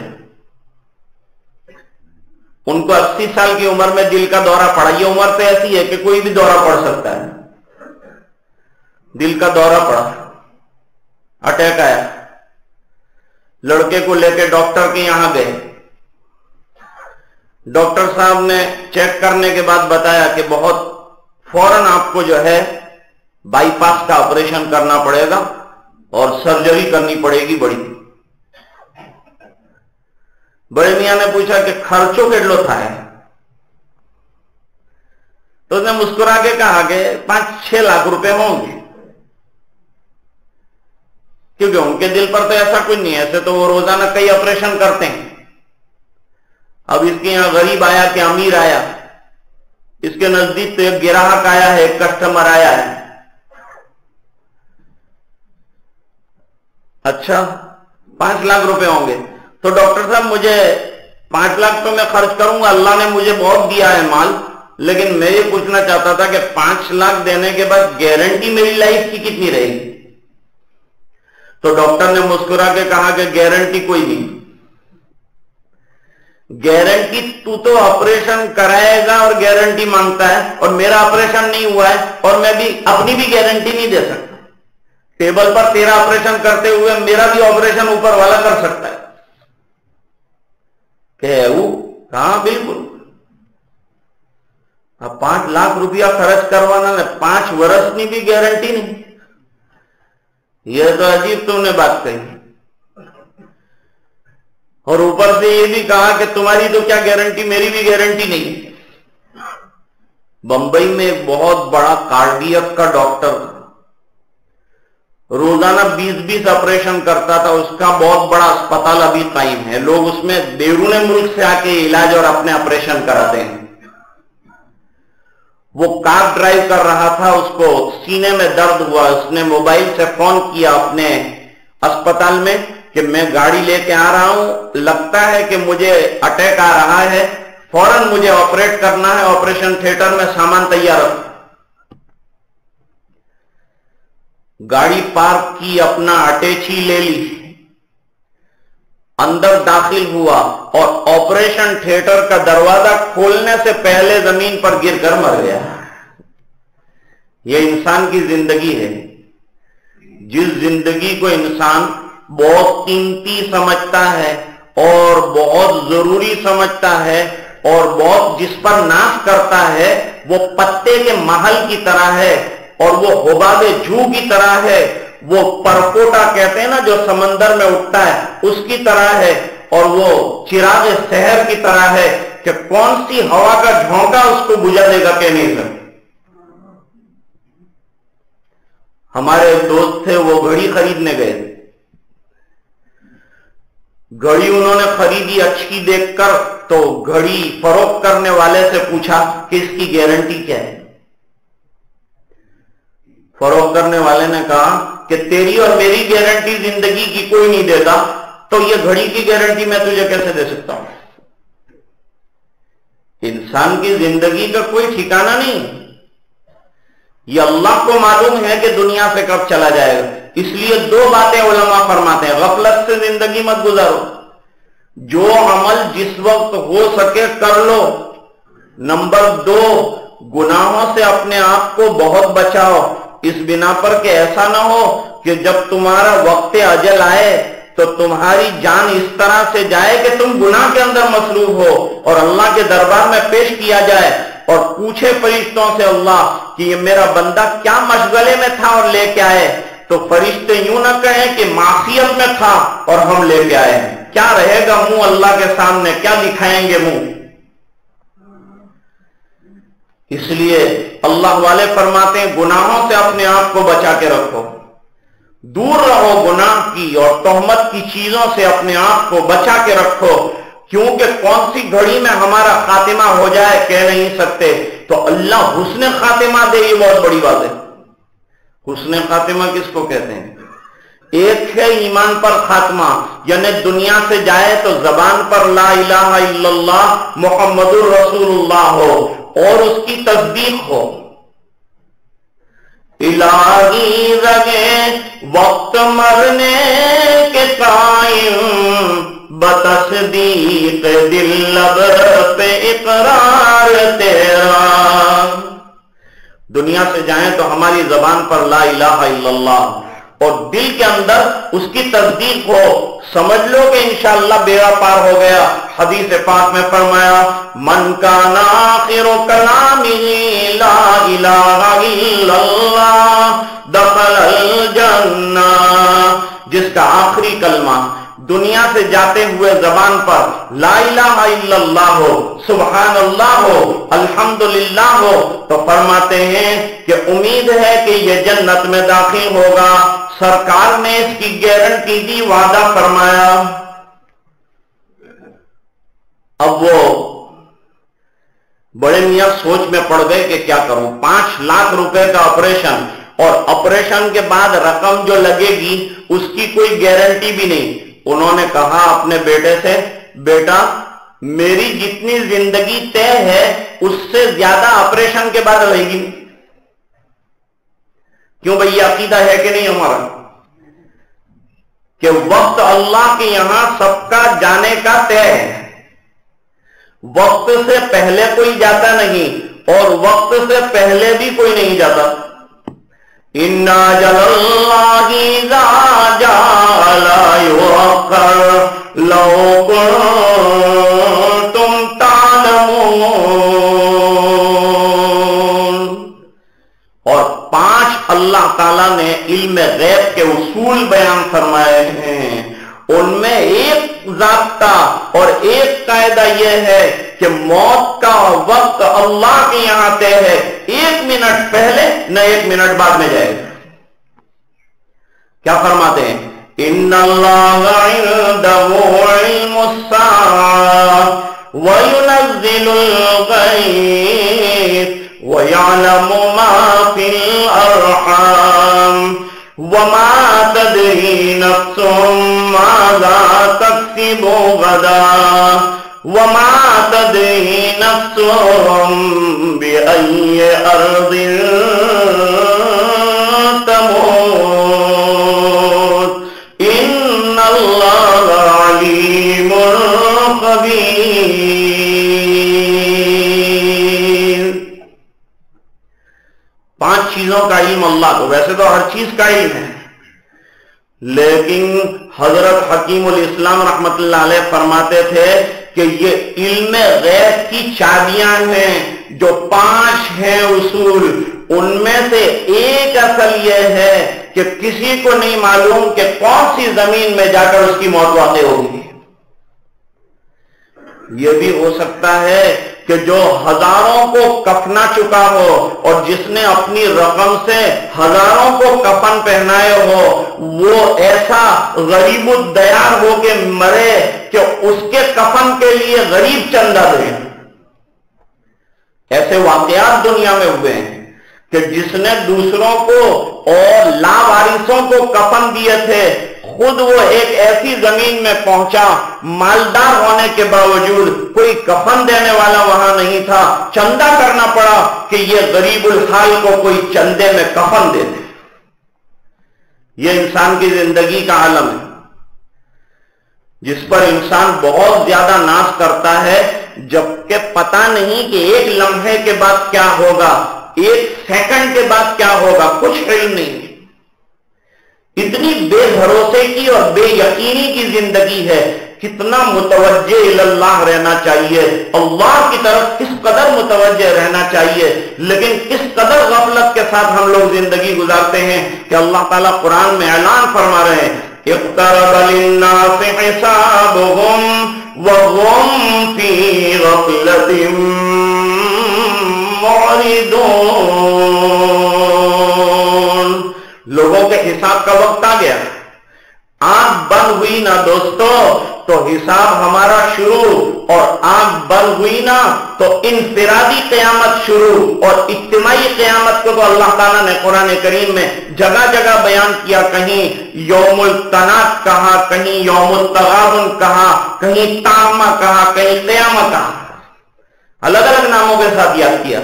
ان کو 80 سال کی عمر میں دل کا دورہ پڑا۔ یہ عمر تو ایسی ہے کہ کوئی بھی دورہ پڑ سکتا ہے۔ دل کا دورہ پڑا، اٹیک آیا، لڑکے کو لے کے ڈاکٹر کے یہاں گئے۔ ڈاکٹر صاحب نے چیک کرنے کے بعد بتایا کہ بہت فوراً آپ کو جو ہے بائی پاس کا آپریشن کرنا پڑے گا اور سرجری کرنی پڑے گی بڑی۔ بڑے میاں نے پوچھا کہ خرچوں کتنا تھا ہے؟ تو اس نے مسکرا کے کہا کہ 5-6 لاکھ روپے ہوں گے، کیونکہ ان کے دل پر تو ایسا کچھ نہیں ہے، ایسے تو وہ روزانہ کئی آپریشن کرتے ہیں۔ اب اس کے یہاں غریب آیا کہ امیر آیا، اس کے نزدیک تو ایک گراہک آیا ہے، ایک کسٹمر آیا ہے۔ اچھا 5 لاکھ روپے ہوں گے تو ڈاکٹر صاحب مجھے 5 لاکھ تو میں خرچ کروں گا، اللہ نے مجھے بہت دیا ہے مال، لیکن میں یہ پوچھنا چاہتا تھا کہ 5 لاکھ دینے کے بعد گارنٹی میری لائف کی کتنی رہے گی؟ تو ڈاکٹر نے مسکرا کے کہا کہ گارنٹی کوئی نہیں، گارنٹی تو آپریشن کرائے گا اور گارنٹی مانگتا ہے، اور میرا آپریشن نہیں ہوا ہے اور میں بھی اپنی بھی گارنٹی نہیں دے سکتا۔ ٹیبل پر تیرا آپریشن کرتے ہوئے میرا بھی آپریشن اوپر والا کر سکتا ہے کہ وہ کہاں؟ بالکل۔ اب 5 لاکھ روپیہ خرچ کروانا ہے، 5 برس کی بھی گارنٹی نہیں، یہ تو عجیب تم نے بات کہی۔ اور اوپر سے یہ بھی کہا کہ تمہاری تو کیا گارنٹی، میری بھی گارنٹی نہیں۔ بمبئی میں ایک بہت بڑا کارڈیک کا ڈاکٹر تھا، روزانہ 20 آپریشن کرتا تھا، اس کا بہت بڑا اسپتال ابھی قائم ہے، لوگ اس میں بیرون ملک سے آ کے علاج اور اپنے آپریشن کراتے ہیں۔ وہ کار ڈرائیو کر رہا تھا، اس کو سینے میں درد ہوا، اس نے موبائل سے فون کیا اپنے اسپتال میں کہ میں گاڑی لے کے آ رہا ہوں، لگتا ہے کہ مجھے اٹیک آ رہا ہے، فوراً مجھے آپریٹ کرنا ہے، آپریشن تھیٹر میں سامان تیار رکھو۔ گاڑی پارک کی، اپنا اٹیچی لے لی، اندر داخل ہوا اور آپریشن تھیٹر کا دروازہ کھولنے سے پہلے زمین پر گر کر مر گیا۔ یہ انسان کی زندگی ہے، جس زندگی کو انسان بہت قیمتی سمجھتا ہے اور بہت ضروری سمجھتا ہے اور بہت جس پر ناز کرتا ہے، وہ پتے کے محل کی طرح ہے اور وہ حباب جو کی طرح ہے، وہ پرکوٹا کہتے ہیں نا جو سمندر میں اٹھتا ہے اس کی طرح ہے، اور وہ چراغ سحر کی طرح ہے کہ کون سی ہوا کا جھونکا اس کو بجھا دے گا کہ نہیں سکتا۔ ہمارے ایک دوست تھے، وہ گھڑی خریدنے گئے، گھڑی انہوں نے خریدی اچھی دیکھ کر، تو گھڑی فروخت کرنے والے سے پوچھا کہ اس کی گارنٹی کیا ہے؟ فروخت کرنے والے نے کہا کہ تیری اور میری گارنٹی زندگی کی کوئی نہیں دیتا، تو یہ گھڑی کی گارنٹی میں تجھے کیسے دے سکتا ہوں؟ انسان کی زندگی کا کوئی ٹھکانہ نہیں، یہ اللہ کو معلوم ہے کہ دنیا سے کب چلا جائے گا۔ اس لیے دو باتیں علماء فرماتے ہیں، غفلت سے زندگی مت گزارو، جو عمل جس وقت ہو سکے کر لو۔ نمبر دو، گناہوں سے اپنے آپ کو بہت بچاؤ، اس بنا پر کہ ایسا نہ ہو کہ جب تمہارا وقت اجل آئے تو تمہاری جان اس طرح سے جائے کہ تم گناہ کے اندر مصروف ہو اور اللہ کے دربار میں پیش کیا جائے اور پوچھے فرشتوں سے اللہ کہ یہ میرا بندہ کیا مشغلے میں تھا اور لے کے آئے، تو فرشتے یوں نہ کہیں کہ معصیت میں تھا اور ہم لے کے آئے۔ کیا رہے گا منہ اللہ کے سامنے، کیا دکھائیں گے منہ؟ اس لیے اللہ والے فرماتے ہیں گناہوں سے اپنے آپ کو بچا کے رکھو، دور رہو گناہ کی اور تہمت کی چیزوں سے اپنے آپ کو بچا کے رکھو، کیونکہ کون سی گھڑی میں ہمارا خاتمہ ہو جائے کہہ نہیں سکتے۔ تو اللہ حسن خاتمہ دے، یہ بہت بڑی بات ہے۔ حسن خاتمہ کس کو کہتے ہیں؟ ایک ہے ایمان پر خاتمہ، یعنی دنیا سے جائے تو زبان پر لا الہ الا اللہ محمد الرسول اللہ ہو اور اس کی تصدیق ہو۔ الہی رگے وقت مرنے کے قائم، بتصدیق دل لب پہ اقرار تیرا۔ دنیا سے جائیں تو ہماری زبان پر لا الہ الا اللہ اور دل کے اندر اس کی تصدیق ہو، سمجھ لو کہ انشاءاللہ بیڑا پار ہو گیا۔ حدیث پاک میں فرمایا من کان آخر کلامہ لا الہ الا اللہ دخل الجنہ، جس کا آخری کلمہ دنیا سے جاتے ہوئے زبان پر لا الہ الا اللہ ہو، سبحان اللہ ہو، الحمدللہ ہو، تو فرماتے ہیں کہ امید ہے کہ یہ جنت میں داخل ہوگا۔ سرکار نے اس کی گارنٹی دی، وعدہ فرمایا۔ اب وہ بڑے میاں سوچ میں پڑ گئے کہ کیا کروں، 5 لاکھ روپے کا آپریشن، اور آپریشن کے بعد رقم جو لگے گی اس کی کوئی گارنٹی بھی نہیں۔ انہوں نے کہا اپنے بیٹے سے، بیٹا میری جتنی زندگی طے ہے اس سے زیادہ آپریشن کے بعد رہے گی۔ کیوں بھئی، یہ عقیدہ ہے کہ نہیں ہمارا کہ وقت اللہ کے یہاں سب کا جانے کا طے ہے، وقت سے پہلے کوئی جاتا نہیں اور وقت سے پہلے بھی کوئی نہیں جاتا۔ ان اجل اللہ اذا جاء لا یؤخر لو کنتم تعلمون۔ اور 5 اللہ تعالیٰ نے علم غیب کے اصول بیان فرمائے ہیں، ان میں ایک ضابطہ اور ایک قاعدہ یہ ہے کہ موت کا وقت اللہ کے یہاں طے ہے، 1 منٹ پہلے نہ 1 منٹ بعد میں جائے گا۔ کیا فرماتے ہیں؟ ان اللہ عنده علم الساعة وينزل الغيث ويعلم ما في الأرحام وما تدري نفس ماذا تكسب غدا وما تدري نفس بأي أرض تموت إن الله عليم خبير۔ 5 چیزوں کا علم اللہ کو، ویسے تو ہر چیز کا علم ہے، لیکن حضرت حکیم الاسلام رحمت اللہ علیہ فرماتے تھے کہ یہ علم غیب کی چابیاں ہیں، جو 5 ہیں اصول، ان میں سے ایک اصل یہ ہے کہ کسی کو نہیں معلوم کہ کون سی زمین میں جا کر اس کی موت واقع ہوگی۔ یہ بھی ہو سکتا ہے کہ جو ہزاروں کو کفنا چکا ہو اور جس نے اپنی رقم سے ہزاروں کو کفن پہنائے ہو، وہ ایسا غریب الدیار ہو کے مرے کہ اس کے کفن کے لیے غریب چندہ دے۔ ایسے واقعات دنیا میں ہوئے ہیں کہ جس نے دوسروں کو اور لاوارثوں کو کفن دیے تھے، خود وہ ایک ایسی زمین میں پہنچا، مالدار ہونے کے باوجود کوئی کفن دینے والا وہاں نہیں تھا، چندہ کرنا پڑا کہ یہ غریب الحال کو کوئی چندے میں کفن دے دے۔ یہ انسان کی زندگی کا عالم ہے جس پر انسان بہت زیادہ ناز کرتا ہے، جبکہ پتہ نہیں کہ ایک لمحے کے بعد کیا ہوگا، ایک سیکنڈ کے بعد کیا ہوگا، کچھ علم نہیں۔ اتنی بے بھروسے کی اور بے یقینی کی زندگی ہے۔ کتنا متوجہ اللہ رہنا چاہیے، اللہ کی طرف کس قدر متوجہ رہنا چاہیے، لیکن کس قدر غفلت کے ساتھ ہم لوگ زندگی گزارتے ہیں کہ اللہ تعالیٰ قرآن میں اعلان فرما رہے ہیں اقترب للناس حسابهم وهم في غفلة معرضون۔ لوگوں کے حساب کا وقت آ گیا، آنکھ بند ہوئی نا دوستو تو حساب ہمارا شروع، اور آنکھ بند ہوئی نا تو انفرادی قیامت شروع، اور اجتماعی قیامت کو تو اللہ تعالیٰ نے قرآن کریم میں جگہ جگہ بیان کیا، کہیں یوم التناد کہا، کہیں یوم التغابن کہا، کہیں تامہ کہا، کہیں قیامت کہا، الگ الگ ناموں کے ساتھ یاد کیا۔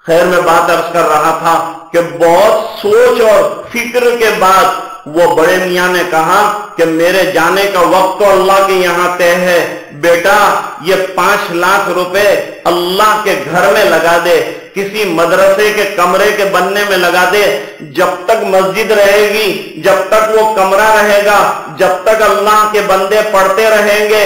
خیر میں بات عرض کر رہا تھا کہ بہت سوچ اور فکر کے بعد وہ بڑے میاں نے کہا کہ میرے جانے کا وقت تو اللہ کے یہاں طے ہے، بیٹا یہ 5 لاکھ روپے اللہ کے گھر میں لگا دے، کسی مدرسے کے کمرے کے بننے میں لگا دے، جب تک مسجد رہے گی، جب تک وہ کمرہ رہے گا، جب تک اللہ کے بندے پڑھتے رہیں گے،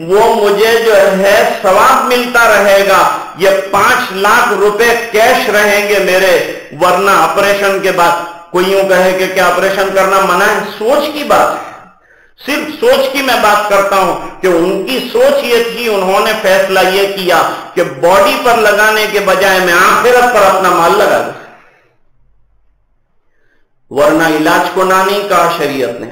وہ مجھے جو ہے ثواب ملتا رہے گا۔ یہ 5 لاکھ روپے کیش رہیں گے میرے، ورنہ آپریشن کے بعد کوئی یوں کہے کہ کیا آپریشن کرنا منع ہے؟ سوچ کی بات ہے، صرف سوچ کی میں بات کرتا ہوں کہ ان کی سوچ یہ تھی، انہوں نے فیصلہ یہ کیا کہ باڈی پر لگانے کے بجائے میں آخرت پر اپنا مال لگا دوں، ورنہ علاج کو نہ نہیں کہا شریعت نے۔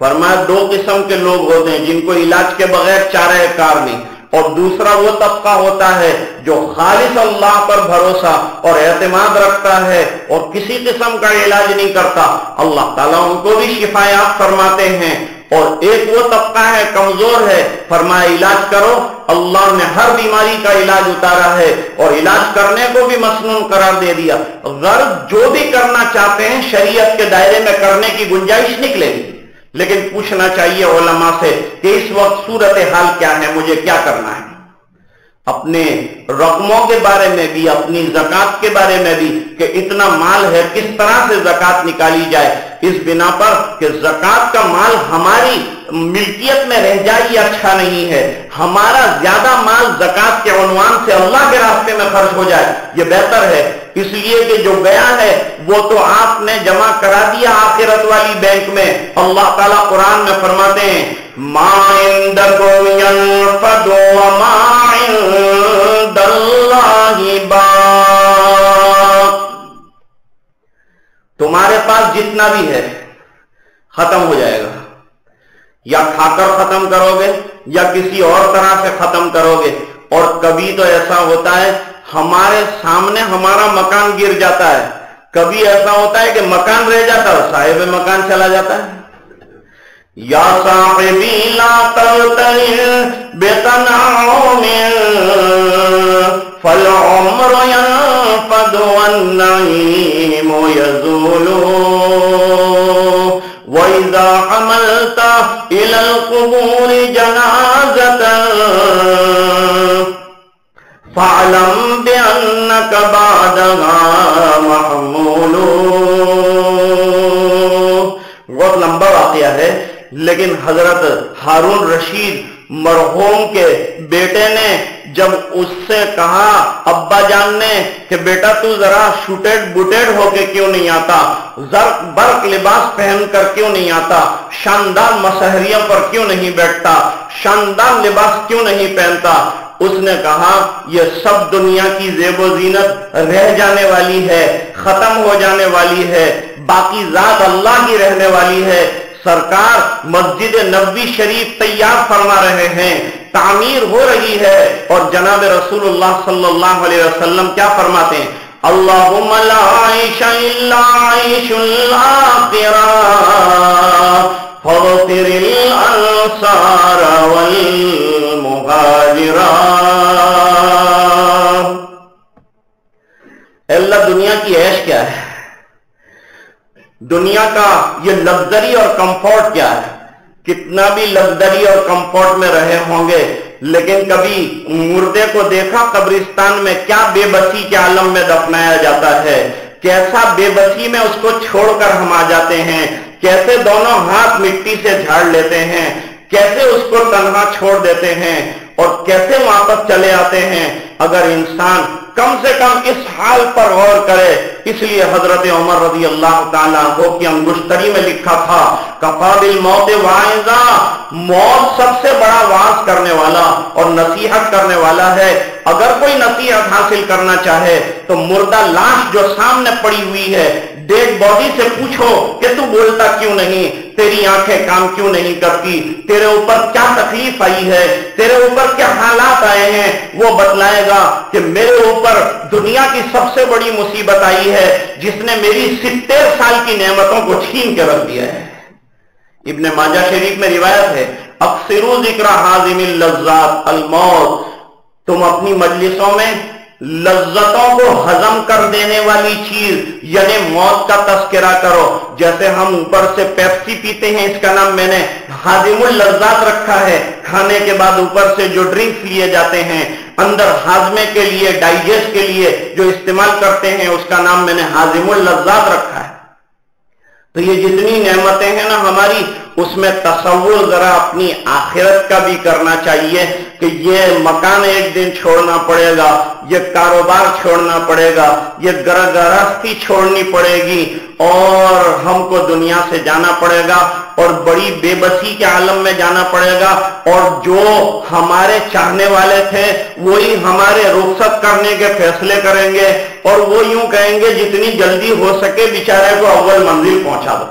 فرمایا 2 قسم کے لوگ ہوتے ہیں جن کو علاج کے بغیر چارہ کار نہیں، اور دوسرا وہ طبقہ ہوتا ہے جو خالص اللہ پر بھروسہ اور اعتماد رکھتا ہے اور کسی قسم کا علاج نہیں کرتا، اللہ تعالیٰ ان کو بھی شفایات فرماتے ہیں۔ اور ایک وہ طبقہ ہے کمزور ہے، فرمایا علاج کرو، اللہ نے ہر بیماری کا علاج اتارا ہے اور علاج کرنے کو بھی مسنون قرار دے دیا۔ غرض جو بھی کرنا چاہتے ہیں شریعت کے دائرے میں کرنے کی گنجائش نکلے گی، لیکن پوچھنا چاہیے علماء سے کہ اس وقت صورتحال کیا ہے، مجھے کیا کرنا ہے، اپنے رقموں کے بارے میں بھی، اپنی زکوٰۃ کے بارے میں بھی کہ اتنا مال ہے کس طرح سے زکوٰۃ نکالی جائے، اس بنا پر کہ زکوٰۃ کا مال ہماری ملکیت میں رہ جائے یہ اچھا نہیں ہے، ہمارا زیادہ مال زکوٰۃ کے عنوان سے اللہ کے راستے میں خرچ ہو جائے یہ بہتر ہے، اس لیے کہ جو گیا ہے وہ تو آپ نے جمع کرا دیا آخرت والی بینک میں۔ اللہ تعالیٰ قرآن میں فرماتے ہیں ما عندکم ينفد وما عند اللہ باق، تمہارے پاس جتنا بھی ہے ختم ہو جائے گا، یا کھا کر ختم کرو گے یا کسی اور طرح سے ختم کرو گے، اور کبھی تو ایسا ہوتا ہے ہمارے سامنے ہمارا مکان گر جاتا ہے، کبھی ایسا ہوتا ہے کہ مکان رہ جاتا ہے صاحب مکان چلا جاتا ہے۔ یا صاحبی لا تغتر بتنعم فالعمر ينفد والنعيم يزول وإذا حملت إلى القبور جنازة فاعلم بأنك بعدها محمول۔ بہت لمبا واقعہ ہے، لیکن حضرت ہارون رشید مرحوم کے بیٹے نے جب اس سے کہا ابا جان نے کہ بیٹا تو ذرا شوٹیڈ بوٹیڈ ہو کے کیوں نہیں آتا، زرق برق لباس پہن کر کیوں نہیں آتا، شاندار مسہریوں پر کیوں نہیں بیٹھتا، شاندار لباس کیوں نہیں پہنتا، اس نے کہا یہ سب دنیا کی زیب و زینت رہ جانے والی ہے، ختم ہو جانے والی ہے، باقی ذات اللہ کی رہنے والی ہے۔ سرکار مسجد نبوی شریف تیار فرما رہے ہیں، تعمیر ہو رہی ہے، اور جناب رسول اللہ صلی اللہ علیہ وسلم کیا فرماتے ہیں؟ اللہم لا عیش الا عیش الآخرہ فاغفر الانصار والمہاجرہ۔ اللہ دنیا کی عیش کیا ہے، دنیا کا یہ لگژری اور کمفورٹ کیا ہے، کتنا بھی لگژری اور کمفورٹ میں رہے ہوں گے، لیکن کبھی مردے کو دیکھا قبرستان میں کیا بے بسی کے عالم میں دفنایا جاتا ہے، کیسا بے بسی میں اس کو چھوڑ کر ہم آ جاتے ہیں، کیسے دونوں ہاتھ مٹی سے جھاڑ لیتے ہیں، کیسے اس کو تنہا چھوڑ دیتے ہیں، اور کیسے واپس چلے آتے ہیں۔ اگر انسان کم سے کم اس حال پر غور کرے، اس لیے حضرت عمر رضی اللہ تعالیٰ عنہ کی انگشتری میں لکھا تھا کفا بالموت واعظا، موت سب سے بڑا واعظ کرنے والا اور نصیحت کرنے والا ہے۔ اگر کوئی نصیحت حاصل کرنا چاہے تو مردہ لاش جو سامنے پڑی ہوئی ہے، ڈیڈ باڈی سے پوچھو کہ تو بولتا کیوں نہیں، تیری آنکھیں کام کیوں نہیں کرتی، تیرے اوپر کیا تکلیف آئی ہے، تیرے اوپر کیا حالات آئے ہیں، وہ بتلائے گا کہ میرے اوپر دنیا کی سب سے بڑی مصیبت آئی ہے جس نے میری 70 سال کی نعمتوں کو چھین کے رکھ دیا ہے۔ ابن ماجہ شریف میں روایت ہے اکثروا ذکر حازم اللذات الموت، تم اپنی مجلسوں میں لذتوں کو ہضم کر دینے والی چیز یعنی موت کا تذکرہ کرو۔ جیسے ہم اوپر سے پیپسی پیتے ہیں، اس کا نام میں نے ہاضم اللذات رکھا ہے، کھانے کے بعد اوپر سے جو ڈرنک لیے جاتے ہیں اندر ہاضمے کے لیے، ڈائجسٹ کے لیے جو استعمال کرتے ہیں، اس کا نام میں نے ہاضم اللذات رکھا ہے۔ تو یہ جتنی نعمتیں ہیں نا ہماری، اس میں تصور ذرا اپنی آخرت کا بھی کرنا چاہیے کہ یہ مکان ایک دن چھوڑنا پڑے گا، یہ کاروبار چھوڑنا پڑے گا، یہ گرہستی چھوڑنی پڑے گی، اور ہم کو دنیا سے جانا پڑے گا، اور بڑی بے بسی کے عالم میں جانا پڑے گا، اور جو ہمارے چاہنے والے تھے وہی ہمارے رخصت کرنے کے فیصلے کریں گے، اور وہ یوں کہیں گے جتنی جلدی ہو سکے بیچارے کو اول منزل پہنچا دو۔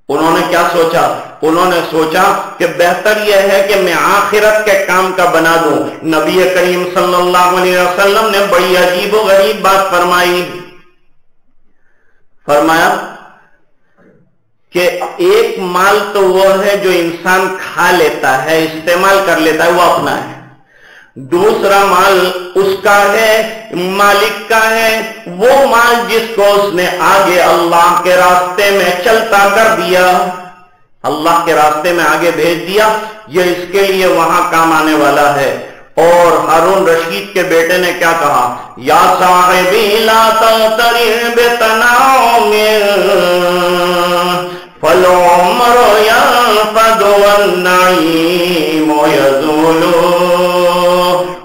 انہوں نے کیا سوچا؟ انہوں نے سوچا کہ بہتر یہ ہے کہ میں آخرت کے کام کا بنا دوں۔ نبی کریم صلی اللہ علیہ وسلم نے بڑی عجیب و غریب بات فرمائی، فرمایا کہ ایک مال تو وہ ہے جو انسان کھا لیتا ہے، استعمال کر لیتا ہے، وہ اپنا ہے، دوسرا مال اس کا ہے، مالک کا ہے، وہ مال جس کو اس نے آگے اللہ کے راستے میں چلتا کر دیا، اللہ کے راستے میں آگے بھیج دیا، یہ اس کے لیے وہاں کام آنے والا ہے۔ اور ہارون رشید کے بیٹے نے کیا کہا؟ یا صاحبی لا تغتر بتنعم فالعمر ينفد والنعيم يزول،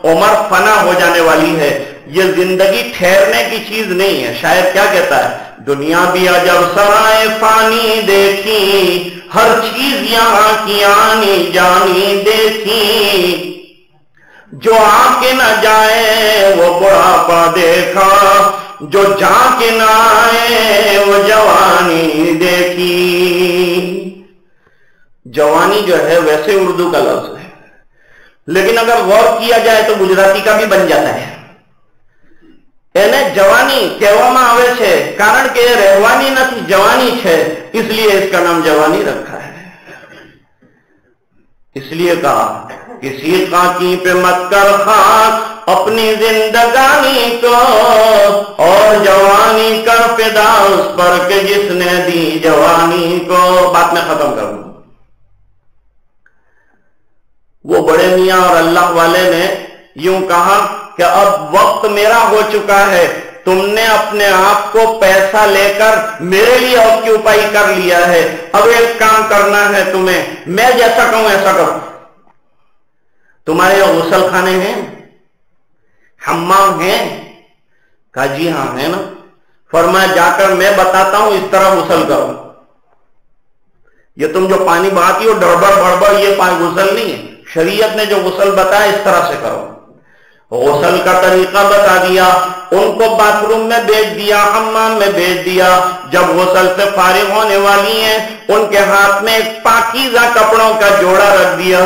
عمر فنا ہو جانے والی ہے، یہ زندگی ٹھہرنے کی چیز نہیں ہے۔ شاید کیا کہتا ہے؟ دنیا بھی عجب سرائے فانی دیکھی، ہر چیز یہاں کی آنی جانی دیکھی، جو آ کے نہ جائے وہ بڑھاپا دیکھا، جو جا کے نہ آئے وہ جوانی دیکھی۔ جوانی جو ہے ویسے اردو کا لفظ ہے، لیکن اگر غور کیا جائے تو گجراتی کا بھی بن جاتا ہے۔ એને જવાની કહેવામાં આવે છે કારણ કે એ રહેવાની નથી، જવાની છે، اس لیے اس کا نام جوانی رکھا ہے۔ اس لیے کہا کسی خاکی پہ مت کر خاک اپنی زندگانی کو، اور جوانی کر فدا اس پر کہ جس نے دی جوانی کو۔ بات میں ختم کروں، وہ بڑے میاں اور اللہ والے نے یوں کہا کہ اب وقت میرا ہو چکا ہے، تم نے اپنے آپ کو پیسہ لے کر میرے لیے آکیوپائی کر لیا ہے، اب ایک کام کرنا ہے تمہیں، میں جیسا کہوں ایسا کرو۔ تمہارے یہاں غسل خانے ہیں، حمام ہیں؟ کہا جی ہاں ہے نا۔ فرمایا جا کر میں بتاتا ہوں اس طرح غسل کرو۔ یہ تم جو پانی بہاتی ہو ڈڑبڑ بڑبڑ، یہ غسل نہیں ہے، شریعت نے جو غسل بتایا اس طرح سے کرو۔ غسل کا طریقہ بتا دیا، ان کو باتھ روم میں بھیج دیا، حمام میں بھیج دیا۔ جب غسل سے فارغ ہونے والی ہیں، ان کے ہاتھ میں ایک پاکیزہ کپڑوں کا جوڑا رکھ دیا۔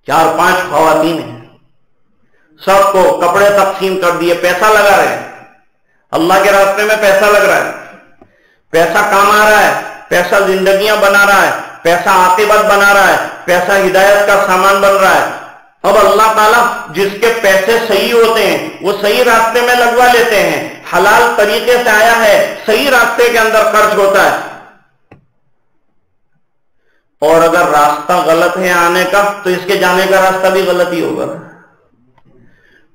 4-5 خواتین ہیں، سب کو کپڑے تقسیم کر دیے، پیسہ لگا رہے ہیں، اللہ کے راستے میں پیسہ لگ رہا ہے، پیسہ کام آ رہا ہے، پیسہ زندگیاں بنا رہا ہے، پیسہ عاقبت بنا رہا ہے، پیسہ ہدایت کا سامان بن رہا ہے۔ اب اللہ تعالیٰ جس کے پیسے صحیح ہوتے ہیں وہ صحیح راستے میں لگوا لیتے ہیں، حلال طریقے سے آیا ہے، صحیح راستے کے اندر خرچ ہوتا ہے۔ اور اگر راستہ غلط ہے آنے کا تو اس کے جانے کا راستہ بھی غلط ہی ہوگا۔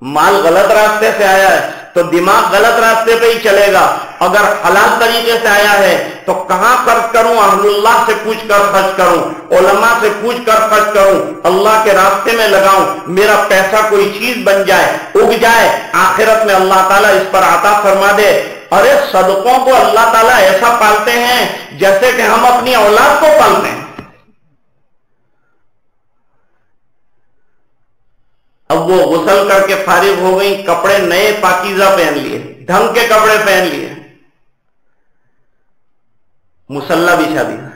مال غلط راستے سے آیا ہے تو دماغ غلط راستے پہ ہی چلے گا۔ اگر حلال طریقے سے آیا ہے تو کہاں خرچ کروں؟ اہل اللہ سے پوچھ کر خرچ کروں، علماء سے پوچھ کر خرچ کروں، اللہ کے راستے میں لگاؤں، میرا پیسہ کوئی چیز بن جائے، اگ جائے، آخرت میں اللہ تعالیٰ اس پر عطا فرما دے۔ ارے صدقوں کو اللہ تعالیٰ ایسا پالتے ہیں جیسے کہ ہم اپنی اولاد کو پالتے ہیں۔ اب وہ غسل کر کے فارغ ہو گئی، کپڑے نئے پاکیزہ پہن لیے، ڈھنگ کے کپڑے پہن لیے، مصلی بچھا دیا،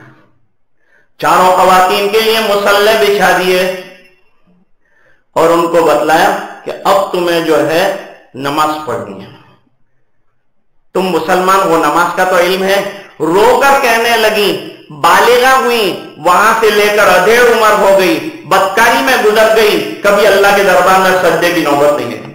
چاروں خواتین کے لیے مصلی بچھا دیے، اور ان کو بتلایا کہ اب تمہیں جو ہے نماز پڑھنی ہے، تم مسلمان ہو، نماز کا تو علم ہے۔ رو کر کہنے لگی، بالغہ ہوئی، وہاں سے لے کر ادھیڑ عمر ہو گئی، بدکاری میں گزر گئی، کبھی اللہ کے دربار میں سجدے کی نوبت نہیں ہے۔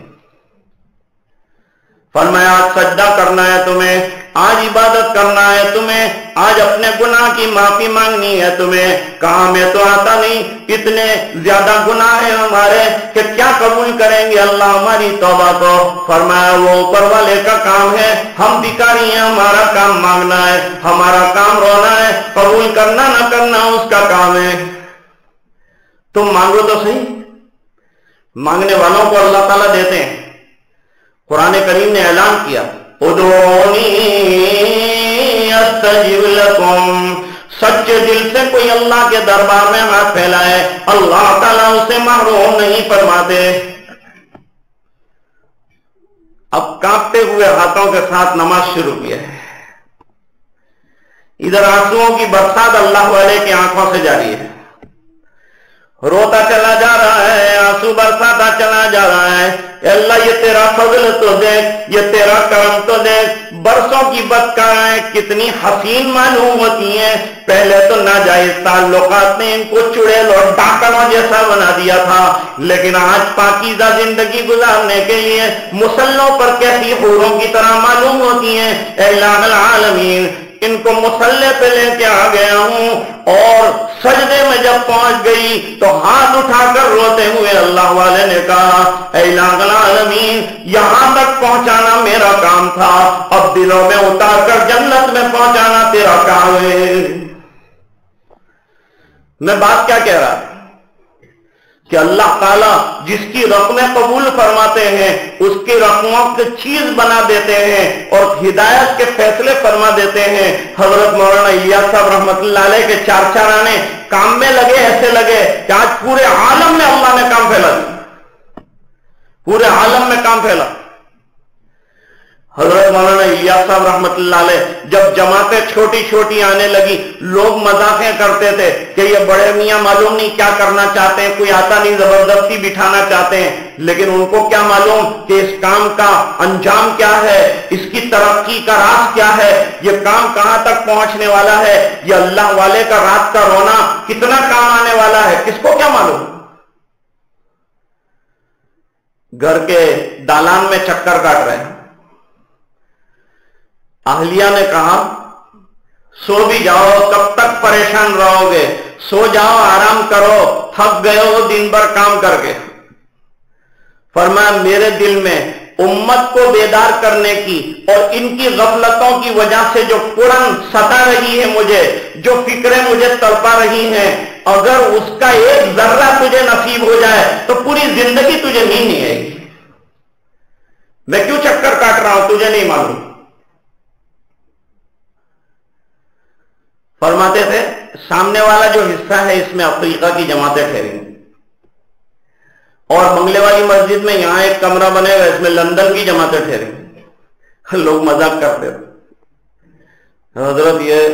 فرمایا آج سجدہ کرنا ہے تمہیں، آج عبادت کرنا ہے تمہیں، آج اپنے گناہ کی معافی مانگنی ہے تمہیں۔ کہاں میں تو آتا نہیں، اتنے زیادہ گناہ ہیں ہمارے کہ کیا قبول کریں گے اللہ ہماری توبہ کو۔ فرمایا وہ اوپر والے کا کام ہے، ہم بھکاری ہیں، ہمارا کام مانگنا ہے، ہمارا کام رونا ہے، قبول کرنا نہ کرنا اس کا کام ہے۔ تم مانگو تو صحیح، مانگنے والوں کو اللہ تعالیٰ دیتے ہیں۔ قرآن کریم نے اعلان کیا، ادعونی استجب لکم، سچے دل سے کوئی اللہ کے دربار میں ہاتھ پھیلائے، اللہ تعالیٰ اسے محروم نہیں فرماتے۔ اب کانپتے ہوئے ہاتھوں کے ساتھ نماز شروع کی ہے۔ ادھر آنسوؤں کی برسات اللہ والے کی آنکھوں سے جاری ہے، روتا چلا جا رہا ہے، آنسو برساتا چلا جا رہا ہے۔ اے اللہ یہ تیرا فضل تو دیکھ، یہ تیرا کرم تو دیکھ، برسوں کی بدکاریں کتنی حسین معلوم ہوتی ہیں۔ پہلے تو ناجائز تعلقات نے ان کو چڑیل اور ڈاکنوں جیسا بنا دیا تھا، لیکن آج پاکیزہ زندگی گزارنے کے لیے مسلوں پر کیسی حوروں کی طرح معلوم ہوتی ہیں۔ اے الہ العالمین، ان کو مسلح پہ لے کے آ گیا ہوں، اور سجدے میں جب پہنچ گئی تو ہاتھ اٹھا کر روتے ہوئے اللہ والے نے کہا، اے الہ العالمین یہاں تک پہنچانا میرا کام تھا، اب دلوں میں اتار کر جنت میں پہنچانا تیرا کام ہے۔ میں بات کیا کہہ رہا کہ اللہ تعالیٰ جس کی رقمیں قبول فرماتے ہیں اس کی رقموں کو چیز بنا دیتے ہیں اور ہدایت کے فیصلے فرما دیتے ہیں۔ حضرت مولانا الیاس صاحب رحمت اللہ علیہ کے چار آنے کام میں لگے، ایسے لگے کہ آج پورے عالم میں اللہ نے کام پھیلا دیا، پورے عالم میں کام پھیلا۔ حضرت مولانا الیاس صاحب رحمت اللہ علیہ جب جماعتیں چھوٹی چھوٹی آنے لگی، لوگ مذاقیں کرتے تھے کہ یہ بڑے میاں معلوم نہیں کیا کرنا چاہتے ہیں، کوئی آتا نہیں، زبردستی بٹھانا چاہتے ہیں، لیکن ان کو کیا معلوم کہ اس کام کا انجام کیا ہے، اس کی ترقی کا راز کیا ہے، یہ کام کہاں تک پہنچنے والا ہے، یہ اللہ والے کا رات کا رونا کتنا کام آنے والا ہے، کس کو کیا معلوم۔ گھر کے دالان میں چکر کاٹ رہے ہیں، اہلیہ نے کہا سو بھی جاؤ، کب تک پریشان رہو گے، سو جاؤ، آرام کرو، تھک گئے ہو دن بھر کام کر کے۔ فرمایا میرے دل میں امت کو بیدار کرنے کی اور ان کی غفلتوں کی وجہ سے جو قرآن ستا رہی ہے مجھے، جو فکریں مجھے تڑپا رہی ہیں، اگر اس کا ایک ذرہ تجھے نصیب ہو جائے تو پوری زندگی تجھے نیند نہیں آئے گی۔ میں کیوں چکر کاٹ رہا ہوں تجھے نہیں معلوم۔ فرماتے تھے سامنے والا جو حصہ ہے اس میں افریقہ کی جماعتیں ٹھہریں گی، اور بنگلے والی مسجد میں یہاں ایک کمرہ بنے گا، اس میں لندن کی جماعتیں ٹھہریں گی۔ لوگ مذاق کرتے تھے، حضرت یہ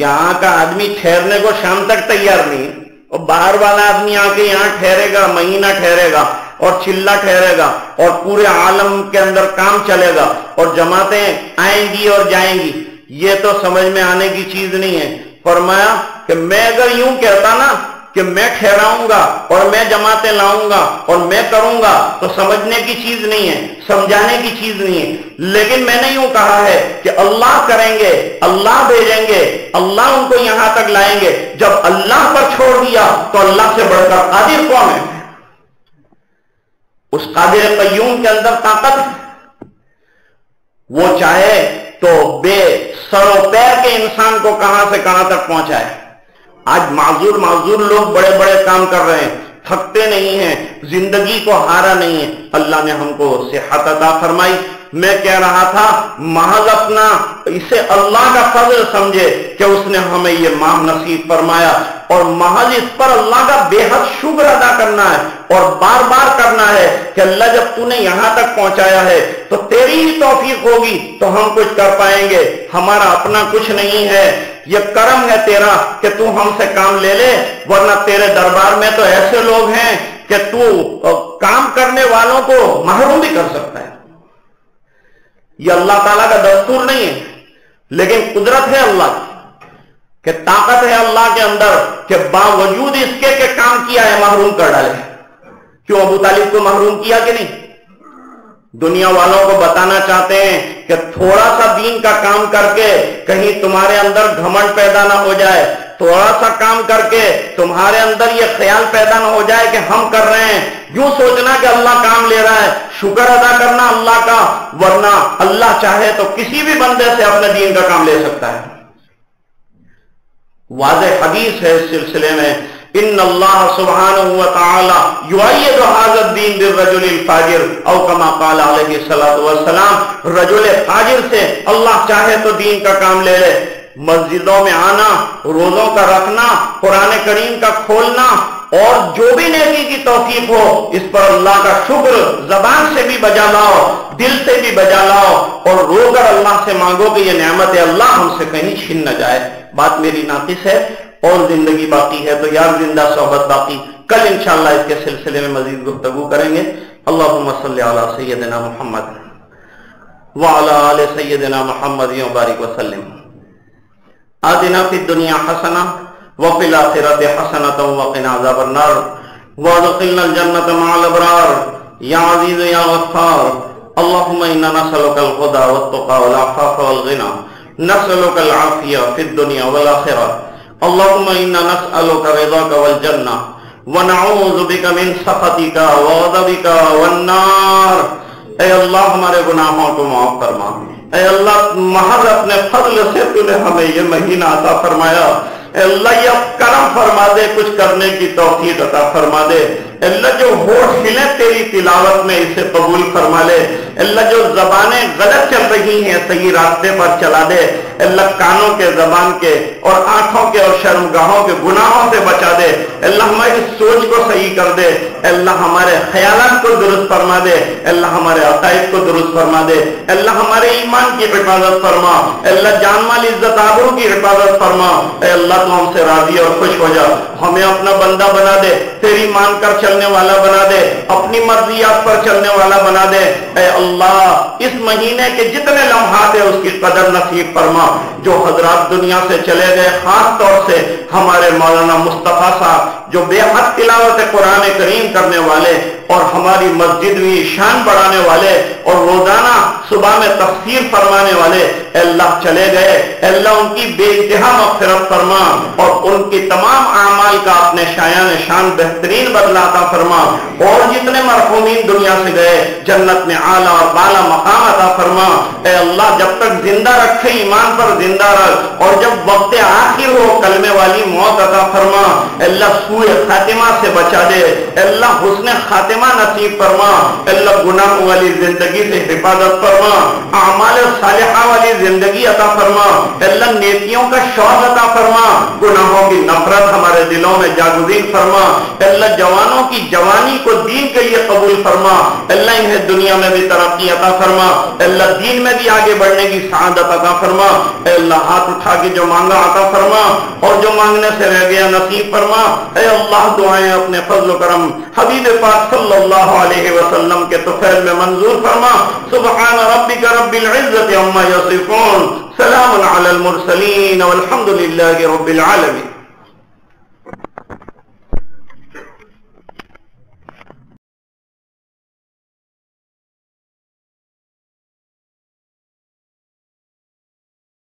یہاں کا آدمی ٹھہرنے کو شام تک تیار نہیں ہے، اور باہر والا آدمی آ کے یہاں ٹھہرے گا، مہینہ ٹھہرے گا اور چلہ ٹھہرے گا، اور پورے عالم کے اندر کام چلے گا، اور جماعتیں آئیں گی اور جائیں گی۔ یہ تو سمجھ میں آنے کی چیز نہیں ہے۔ فرمایا کہ میں اگر یوں کہتا نا کہ میں ٹھہراؤں گا اور میں جماعتیں لاؤں گا اور میں کروں گا تو سمجھنے کی چیز نہیں ہے، سمجھانے کی چیز نہیں ہے، لیکن میں نے یوں کہا ہے کہ اللہ کریں گے، اللہ بھیجیں گے، اللہ ان کو یہاں تک لائیں گے۔ جب اللہ پر چھوڑ دیا تو اللہ سے بڑھ کر قادر کون ہے؟ اس قادر قیوم کے اندر طاقت ہے، وہ چاہے تو بے سر و پیر کے انسان کو کہاں سے کہاں تک پہنچائے۔ آج معذور لوگ بڑے بڑے کام کر رہے ہیں، تھکتے نہیں ہیں، زندگی کو ہارا نہیں ہے۔ اللہ نے ہم کو صحت عطا فرمائی۔ میں کہہ رہا تھا محض اپنا اسے اللہ کا فضل سمجھے کہ اس نے ہمیں یہ ماہ نصیب فرمایا، اور محض اس پر اللہ کا بے حد شکر ادا کرنا ہے اور بار بار کرنا ہے کہ اللہ جب تو نے یہاں تک پہنچایا ہے تو تیری ہی توفیق ہوگی تو ہم کچھ کر پائیں گے، ہمارا اپنا کچھ نہیں ہے۔ یہ کرم ہے تیرا کہ تو ہم سے کام لے لے، ورنہ تیرے دربار میں تو ایسے لوگ ہیں کہ تو کام کرنے والوں کو محروم بھی کر سکتا ہے۔ یہ اللہ تعالیٰ کا دستور نہیں ہے، لیکن قدرت ہے اللہ کی، کہ طاقت ہے اللہ کے اندر کہ باوجود اس کے کہ کام کیا ہے محروم کر ڈالے۔ کیوں ابو طالب کو محروم کیا کہ نہیں؟ دنیا والوں کو بتانا چاہتے ہیں کہ تھوڑا سا دین کا کام کر کے کہیں تمہارے اندر گھمنڈ پیدا نہ ہو جائے، تھوڑا سا کام کر کے تمہارے اندر یہ خیال پیدا نہ ہو جائے کہ ہم کر رہے ہیں، یوں سوچنا کہ اللہ کام لے رہا ہے، شکر ادا کرنا اللہ کا، ورنہ اللہ چاہے تو کسی بھی بندے سے اپنے دین کا کام لے سکتا ہے۔ واضح حدیث ہے اس سلسلے میں، ان اللہ سبحانہ وتعالی یؤید ھذا الدین بالرجل الفاجر او کما قال علیہ الصلوۃ والسلام۔ رجل فاجر سے اللہ چاہے تو دین کا کام لے لے۔ مسجدوں میں آنا، روزوں کا رکھنا، قرآن کریم کا کھولنا، اور جو بھی نیکی کی توفیق ہو اس پر اللہ کا شکر زبان سے بھی بجا لاؤ، دل سے بھی بجا لاؤ، اور رو کر اللہ سے مانگو کہ یہ نعمت اللہ ہم سے کہیں چھن نہ جائے۔ بات میری ناقص ہے اور زندگی باقی ہے تو یار زندہ صحبت باقی، کل انشاءاللہ اس کے سلسلے میں مزید گفتگو کریں گے۔ اللہم صلی علی سیدنا محمد وعلی آل سیدنا محمد وبارک وسلم۔ آتنا فی الدنیا حسنہ وفی الآخرۃ حسنۃ وقنا عذاب النار وادخلنا الجنۃ مع الابرار یا عزیز یا غفار۔ اللہم انا نسألک الہدی والتقی والعفاف والغنی، نسألک العافیہ فی الدنیا والآخرہ۔ اللہم انا نسألک رضاک والجنہ ونعوذ بک من سخطک وغضبک والنار۔ اے اللہ ہمارے گناہوں کو معاف فرما، اے اللہ محض اپنے فضل سے تو نے ہمیں یہ مہینہ عطا فرمایا، اے اللہ یہ کرم فرما دے، کچھ کرنے کی توفیق عطا فرما دے۔ اللہ جو ہوش ہلے تیری تلاوت میں اسے قبول فرما لے، اللہ جو زبانیں غلط چل رہی ہیں صحیح راستے پر چلا دے، اللہ کانوں کے، زبان کے اور آنکھوں کے اور شرمگاہوں کے گناہوں سے بچا دے، اللہ ہماری سوچ کو صحیح کر دے، اللہ ہمارے خیالات کو درست فرما دے، اللہ ہمارے عقائد کو درست فرما دے، اللہ ہمارے ایمان کی حفاظت فرما، اللہ جان مال عزت آبرو کی حفاظت فرما۔ اے اللہ تو ہم سے راضی اور خوش ہو جا، ہمیں اپنا بندہ بنا دے، تیری مان کر چلنے والا بنا دے، اپنی مرضیات پر چلنے والا بنا دے۔ اے اللہ اس مہینے کے جتنے لمحات ہیں اس کی قدر نصیب فرما۔ جو حضرات دنیا سے چلے گئے، خاص طور سے ہمارے مولانا مصطفیٰ صاحب جو بے حد تلاوت قرآن کریم کرنے والے اور ہماری مسجد میں شان بڑھانے والے اور روزانہ صبح میں تفسیر فرمانے والے، اے اللہ چلے گئے، اے اللہ ان کی بے انتہا مغفرت فرما اور ان کی تمام اعمال کا اپنے شایان شان بہترین بدلہ عطا فرما، اور جتنے مرحومین دنیا سے گئے جنت میں اعلیٰ اور بالا مقام عطا فرما۔ اے اللہ جب تک زندہ رکھے ایمان پر زندہ رکھ، اور جب وقت آخر ہو کلمے والی موت عطا فرما۔ اے اللہ سوء خاتمہ سے بچا دے، اے اللہ حسن خاتمہ نصیب فرما، اے اللہ گناہ والی زندگی سے حفاظت فرما، اعمال صالحہ والی زندگی عطا فرما، اے اللہ نیکیوں کا شوق عطا فرما، گناہوں کی نفرت ہمارے دلوں میں جاگزین فرما، اے اللہ جوانوں کی جوانی کو دین کے لیے قبول فرما، اے اللہ انہیں دنیا میں بھی ترقی عطا فرما، اے اللہ دین میں بھی آگے بڑھنے کی سعادت عطا فرما، اے اللہ ہاتھ اٹھا کے جو مانگا عطا فرما اور جو مانگنے سے رہ گیا نصیب فرما۔ اے اللہ دعائیں اپنے فضل و کرم حبیب پاک صلی اللہ علیہ وسلم کے طفیل میں منظور فرما۔ سبحان ربک رب العزت عما یصفون، سلام علی المرسلین والحمد للہ رب العالمین۔